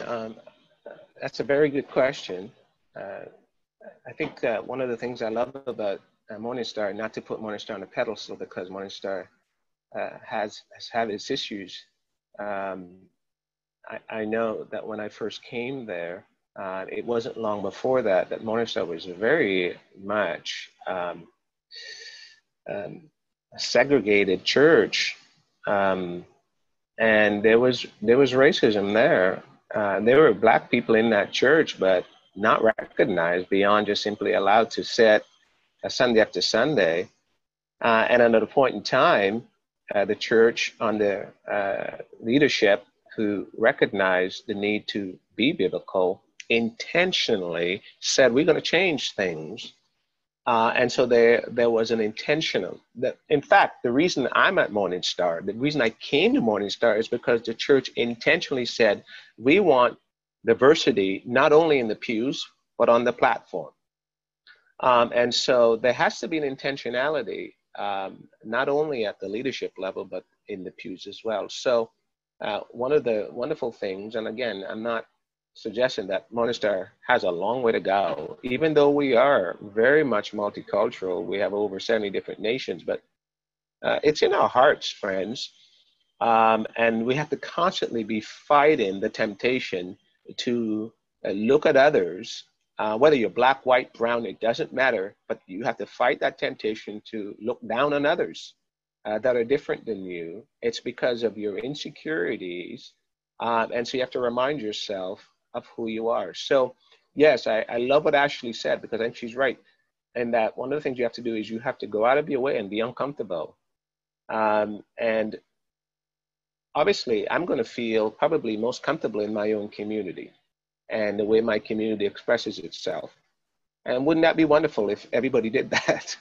that's a very good question. I think one of the things I love about Morning Star, not to put Morning Star on a pedestal because Morning Star has had its issues. I know that when I first came there, it wasn't long before that Morning Star was very much a segregated church, and there was racism there. There were Black people in that church, but not recognized beyond just simply allowed to sit Sunday after Sunday. And at a point in time, the church under leadership who recognized the need to be biblical intentionally said, we're going to change things. And so there was an intentional, that, in fact, the reason I'm at Morning Star, the reason I came to Morning Star is because the church intentionally said, we want diversity, not only in the pews, but on the platform. And so there has to be an intentionality, not only at the leadership level, but in the pews as well. So one of the wonderful things, and again, I'm not suggesting that Morning Star has a long way to go, even though we are very much multicultural. We have over 70 different nations, but it's in our hearts, friends. And we have to constantly be fighting the temptation to look at others, whether you're Black, white, brown, it doesn't matter, but you have to fight that temptation to look down on others that are different than you. It's because of your insecurities. And so you have to remind yourself of who you are. So yes, I love what Ashley said, because I think she's right. And that one of the things you have to do is you have to go out of your way and be uncomfortable. And obviously, I'm going to feel probably most comfortable in my own community and the way my community expresses itself. And wouldn't that be wonderful if everybody did that?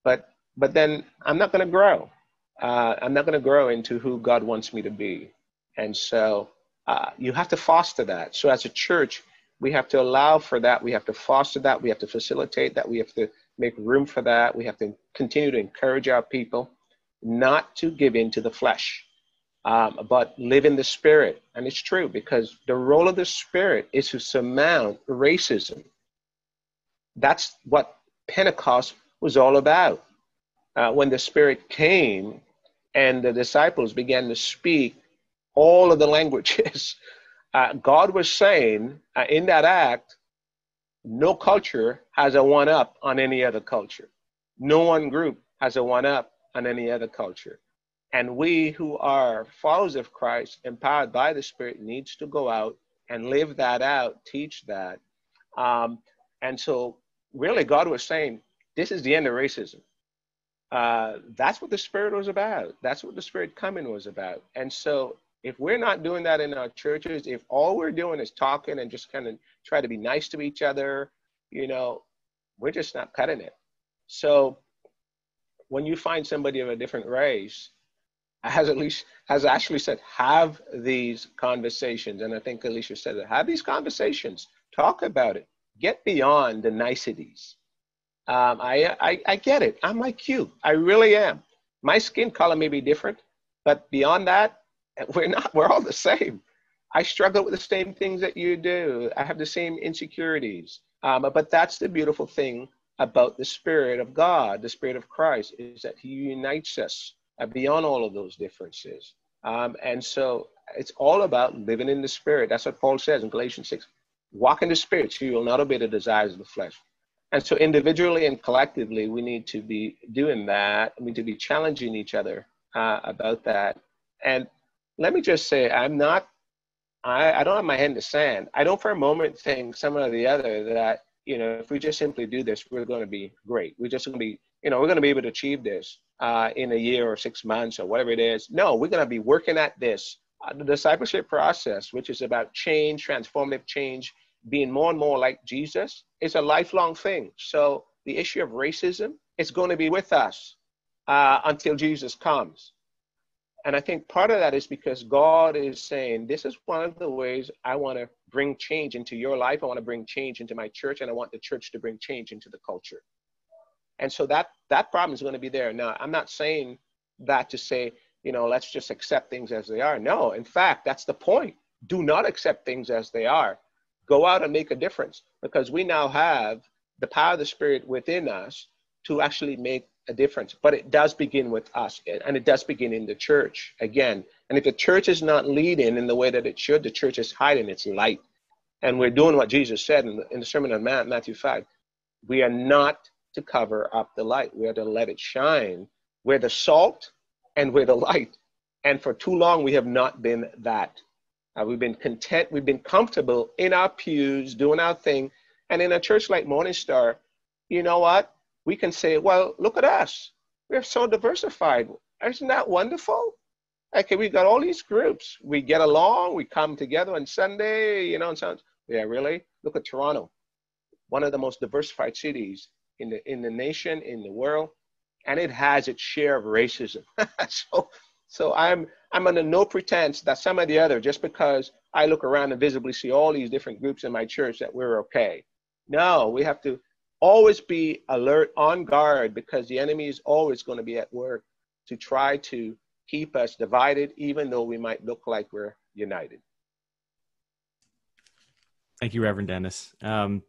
But then I'm not going to grow. I'm not going to grow into who God wants me to be. And so you have to foster that. So as a church, we have to allow for that. We have to foster that. We have to facilitate that. We have to make room for that. We have to continue to encourage our people not to give in to the flesh, but live in the Spirit. And it's true, because the role of the Spirit is to surmount racism. That's what Pentecost was all about. When the Spirit came and the disciples began to speak all of the languages, God was saying in that act, no culture has a one-up on any other culture. No one group has a one-up on any other culture. And we who are followers of Christ, empowered by the Spirit, needs to go out and live that out, teach that. And so really God was saying, this is the end of racism. That's what the Spirit was about. That's what the Spirit coming was about. And so if we're not doing that in our churches, if all we're doing is talking and just kind of try to be nice to each other, we're just not cutting it. So when you find somebody of a different race, as Ashley said, have these conversations. And I think Alicia said it, have these conversations, talk about it, get beyond the niceties. I get it. I'm like you. I really am. My skin color may be different, but beyond that, we're all the same. I struggle with the same things that you do. I have the same insecurities. But that's the beautiful thing about the Spirit of God, the Spirit of Christ, is that He unites us beyond all of those differences. And so it's all about living in the Spirit. That's what Paul says in Galatians 6. Walk in the Spirit, so you will not obey the desires of the flesh. And so individually and collectively, we need to be doing that. We need to be challenging each other about that. And let me just say, I don't have my head in the sand. I don't for a moment think some or the other that, if we just simply do this, we're going to be great. We're just going to be, we're going to be able to achieve this in a year or 6 months or whatever it is. No, we're going to be working at this. The discipleship process, which is about change, transformative change, being more and more like Jesus, is a lifelong thing. So the issue of racism is going to be with us until Jesus comes. And I think part of that is because God is saying, this is one of the ways I want to bring change into your life. I want to bring change into my church, and I want the church to bring change into the culture. And so that problem is going to be there. Now, I'm not saying that to say, let's just accept things as they are. No, in fact, that's the point. Do not accept things as they are. Go out and make a difference, because we now have the power of the Spirit within us to actually make a difference. But it does begin with us, and it does begin in the church again. And if the church is not leading in the way that it should, the church is hiding its light. And we're doing what Jesus said in the Sermon on Mount, Matthew 5. We are not to cover up the light. We are to let it shine. We're the salt and we're the light. And for too long, we have not been that. We've been content. We've been comfortable in our pews, doing our thing. And in a church like Morning Star, you know what? We can say, well, look at us. We're so diversified. Isn't that wonderful? Okay, we've got all these groups. We get along. We come together on Sunday, and so, yeah, really? Look at Toronto, one of the most diversified cities in the nation, in the world, and it has its share of racism. So I'm under no pretense that some of the other, just because I look around and visibly see all these different groups in my church, that we're okay. No, we have to always be alert, on guard, because the enemy is always going to be at work to try to keep us divided, even though we might look like we're united. Thank you, Reverend Dennis. And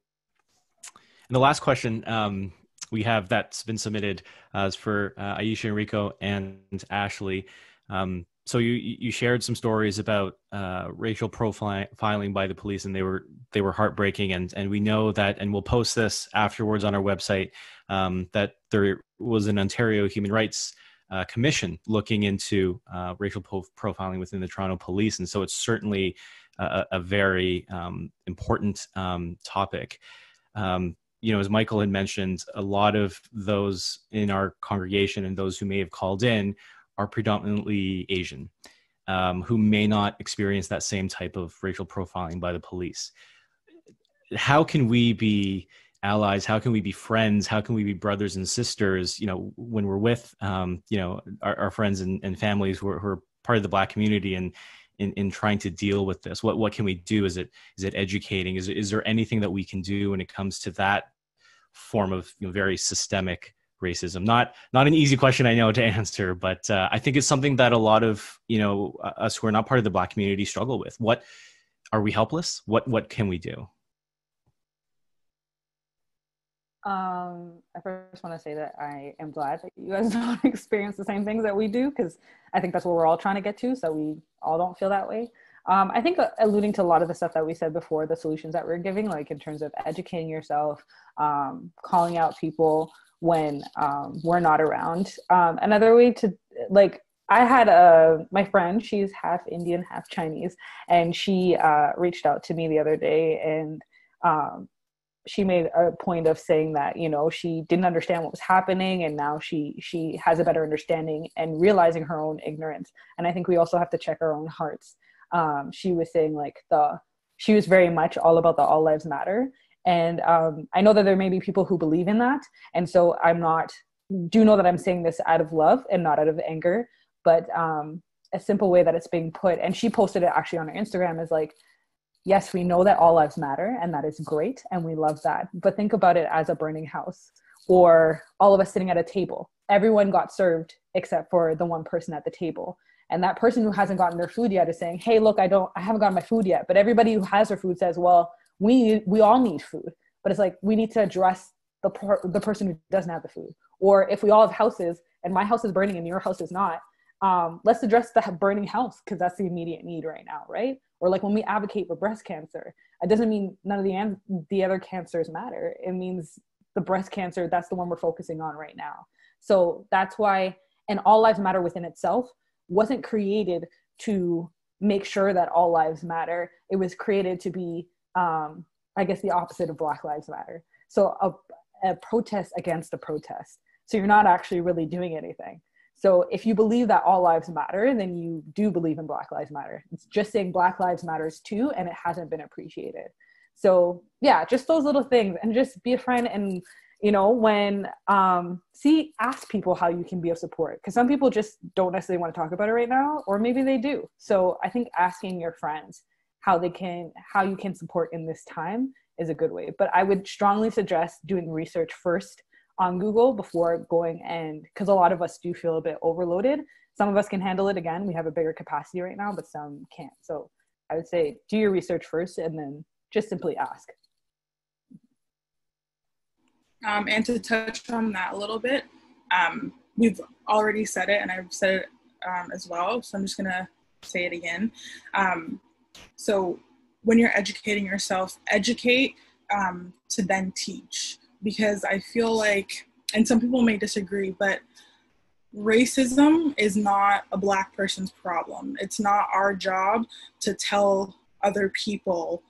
the last question we have that's been submitted is for Aisha, Enrico, and Ashley. So you shared some stories about racial profiling by the police, and they were heartbreaking. And we know that, and we'll post this afterwards on our website, that there was an Ontario Human Rights Commission looking into racial profiling within the Toronto Police, and so it's certainly a very important topic. As Michael had mentioned, a lot of those in our congregation and those who may have called in are predominantly Asian, who may not experience that same type of racial profiling by the police. How can we be allies? How can we be friends? How can we be brothers and sisters, when we're with, our friends and families who are part of the Black community, and in trying to deal with this? What can we do? Is it educating? Is there anything that we can do when it comes to that form of very systemic racism? Not an easy question, I know, to answer, but I think it's something that a lot of us who are not part of the Black community struggle with. What are we helpless? What can we do? I first want to say that I am glad that you guys don't experience the same things that we do, because I think that's what we're all trying to get to, so we all don't feel that way. I think alluding to a lot of the stuff that we said before, the solutions that we're giving, like in terms of educating yourself, calling out people when we're not around. Another way to, I had my friend, she's half Indian, half Chinese, and she reached out to me the other day, and she made a point of saying that, she didn't understand what was happening, and now she has a better understanding and realizing her own ignorance. And I think we also have to check our own hearts. She was saying she was very much all about the all lives matter. And I know that there may be people who believe in that. And so do know that I'm saying this out of love and not out of anger, but a simple way that it's being put. And she posted it actually on her Instagram is yes, we know that all lives matter, and that is great, and we love that. But think about it as a burning house, or all of us sitting at a table. Everyone got served except for the one person at the table. And that person who hasn't gotten their food yet is saying, hey, look, I haven't gotten my food yet. But everybody who has their food says, well, we all need food. But it's we need to address the person who doesn't have the food. Or if we all have houses and my house is burning and your house is not, let's address the burning house, because that's the immediate need right now, right? Or when we advocate for breast cancer, it doesn't mean none of the other cancers matter. It means the breast cancer, that's the one we're focusing on right now. So that's why, and all lives matter within itself wasn't created to make sure that all lives matter. It was created to be, the opposite of Black Lives Matter. So a protest against a protest. So you're not actually really doing anything. So if you believe that all lives matter, then you do believe in Black Lives Matter. It's just saying Black Lives Matters too, and it hasn't been appreciated. So yeah, just those little things, and just be a friend and you know, when ask people how you can be of support, because some people just don't necessarily want to talk about it right now, or maybe they do. So I think asking your friends how you can support in this time is a good way. But I would strongly suggest doing research first on Google before going, and because a lot of us do feel a bit overloaded. Some of us can handle it. Again, we have a bigger capacity right now, but some can't. So I would say do your research first and then just simply ask. And to touch on that a little bit, we've already said it, and I've said it as well, so I'm just going to say it again. So when you're educating yourself, educate to then teach, because I feel like, and some people may disagree, but racism is not a Black person's problem. It's not our job to tell other people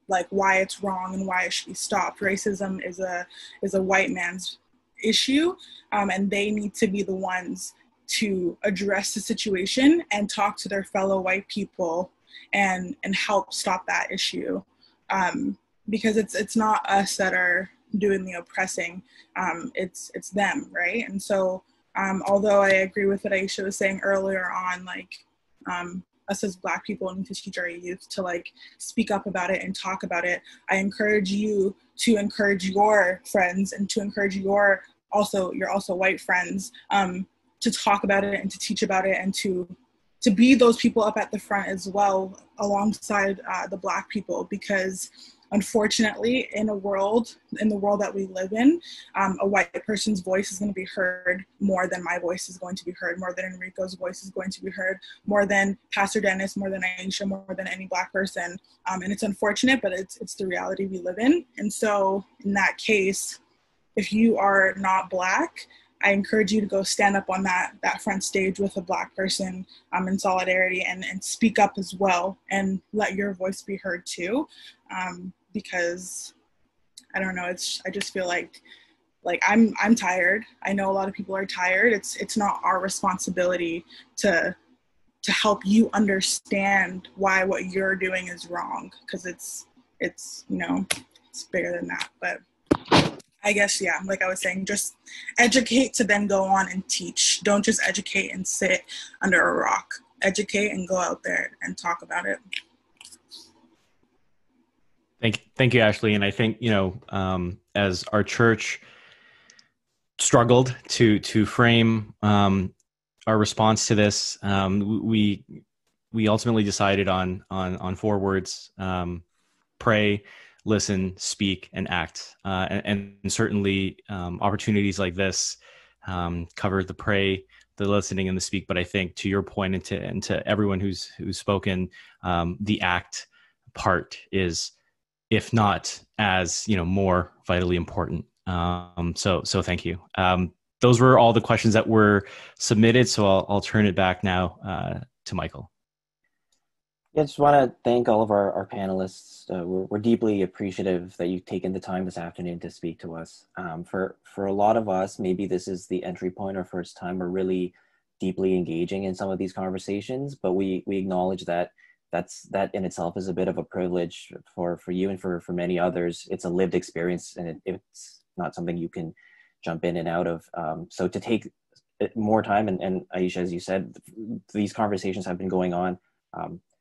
like why it's wrong and why it should be stopped. Racism is a white man's issue, and they need to be the ones to address the situation and talk to their fellow white people and help stop that issue, because it's not us that are doing the oppressing, it's them, right? And so although I agree with what Aisha was saying earlier on, like us as Black people need to teach our youth to like speak up about it and talk about it. I encourage you to encourage your friends and to encourage your also white friends to talk about it and to teach about it and to be those people up at the front as well alongside the Black people, because unfortunately in the world that we live in, a white person's voice is going to be heard more than my voice is going to be heard, more than Enrico's voice is going to be heard, more than Pastor Dennis, more than Aisha, more than any Black person. And it's unfortunate, but it's the reality we live in. And so in that case, if you are not Black, I encourage you to go stand up on that front stage with a Black person in solidarity and speak up as well and let your voice be heard too. Because I don't know, I just feel like I'm tired. I know a lot of people are tired. It's not our responsibility to help you understand why what you're doing is wrong, because it's you know, it's bigger than that. But I guess, yeah, like I was saying, just educate to then go on and teach. Don't just educate and sit under a rock. Educate and go out there and talk about it. Thank you, Ashley. And I think, you know, as our church struggled to frame our response to this, we ultimately decided on 4 words: pray, listen, speak, and act. And certainly opportunities like this cover the pray, the listening, and the speak. But I think to your point, and to everyone who's spoken, the act part is, if not as, you know, more vitally important. So thank you. Those were all the questions that were submitted. So I'll turn it back now to Michael. Yeah, I just want to thank all of our panelists. We're deeply appreciative that you've taken the time this afternoon to speak to us. For a lot of us, maybe this is the entry point or first time we're really deeply engaging in some of these conversations, but we acknowledge that that in itself is a bit of a privilege for you and for many others. It's a lived experience, and it's not something you can jump in and out of. So to take more time, and Aisha, as you said, these conversations have been going on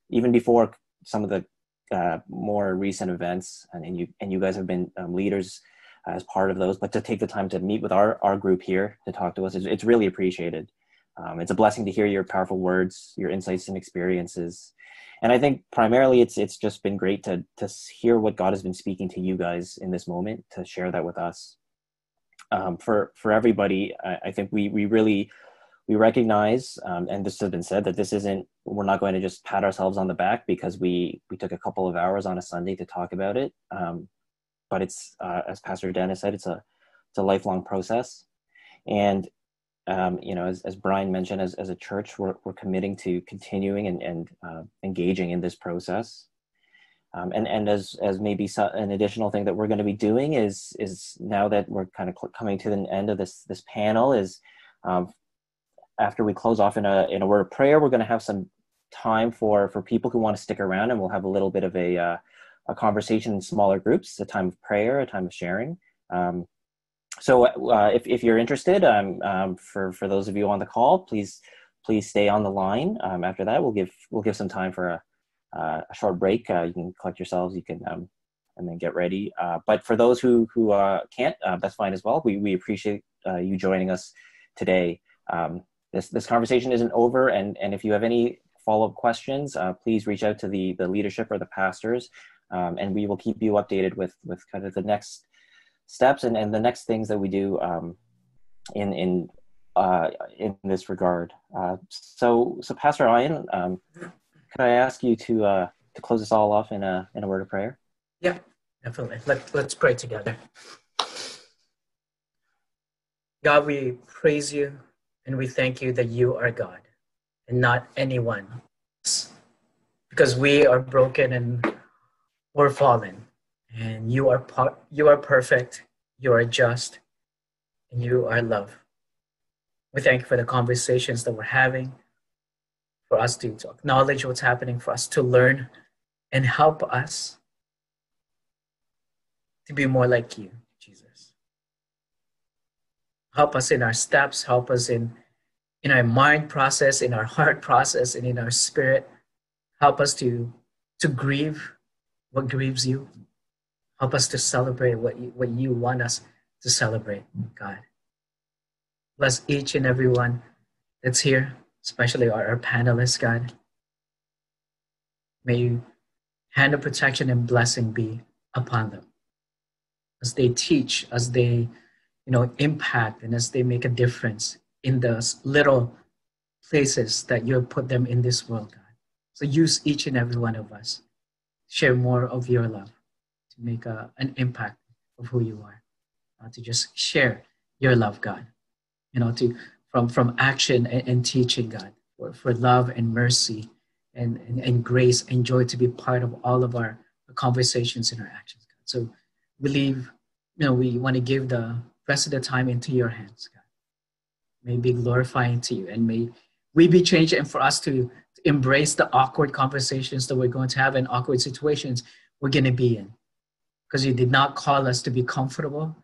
even before some of the more recent events, and you guys have been leaders as part of those. But to take the time to meet with our group here to talk to us, it's really appreciated. It's a blessing to hear your powerful words, your insights and experiences. And I think primarily it's just been great to hear what God has been speaking to you guys in this moment, to share that with us. For everybody, I think we recognize, and this has been said, that we're not going to just pat ourselves on the back because we took a couple of hours on a Sunday to talk about it. But it's, as Pastor Dennis said, it's a lifelong process. And you know, as Brian mentioned, as a church, we're committing to continuing and engaging in this process. And as maybe an additional thing that we're going to be doing is now that we're kind of coming to the end of this panel, is after we close off in a word of prayer, we're going to have some time for people who want to stick around, and we'll have a little bit of a conversation in smaller groups, a time of prayer, a time of sharing. So if you're interested, for those of you on the call, please stay on the line. After that, we'll give some time for a short break. You can collect yourselves. You can and then get ready. But for those who can't, that's fine as well. We appreciate you joining us today. This conversation isn't over, and if you have any follow-up questions, please reach out to the leadership or the pastors, and we will keep you updated with kind of the next steps and the next things that we do in this regard. So Pastor Ian, could I ask you to close us all off in a word of prayer? Yeah, definitely. Let's pray together. God, we praise you and we thank you that you are God and not anyone else, because we are broken and we're fallen, and you are perfect, you are just, and you are love. We thank you for the conversations that we're having, for us to acknowledge what's happening, for us to learn and help us to be more like you, Jesus. Help us in our steps, help us in our mind process, in our heart process, and in our spirit. Help us to grieve what grieves you. Help us to celebrate what you want us to celebrate, God. Bless each and every one that's here, especially our panelists, God. May you hand of protection and blessing be upon them as they teach, as they impact, and as they make a difference in those little places that you have put them in this world, God. So use each and every one of us. Share more of your love to make an impact of who you are. To just share your love, God. From action and teaching, God, for love and mercy and grace and joy to be part of all of our conversations and our actions, God. So we want to give the rest of the time into your hands, God. May be glorifying to you, and may we be changed, and for us to embrace the awkward conversations that we're going to have and awkward situations we're going to be in. Because you did not call us to be comfortable,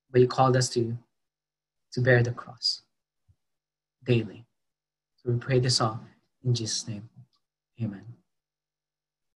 but you called us to bear the cross daily. So we pray this all in Jesus' name. Amen.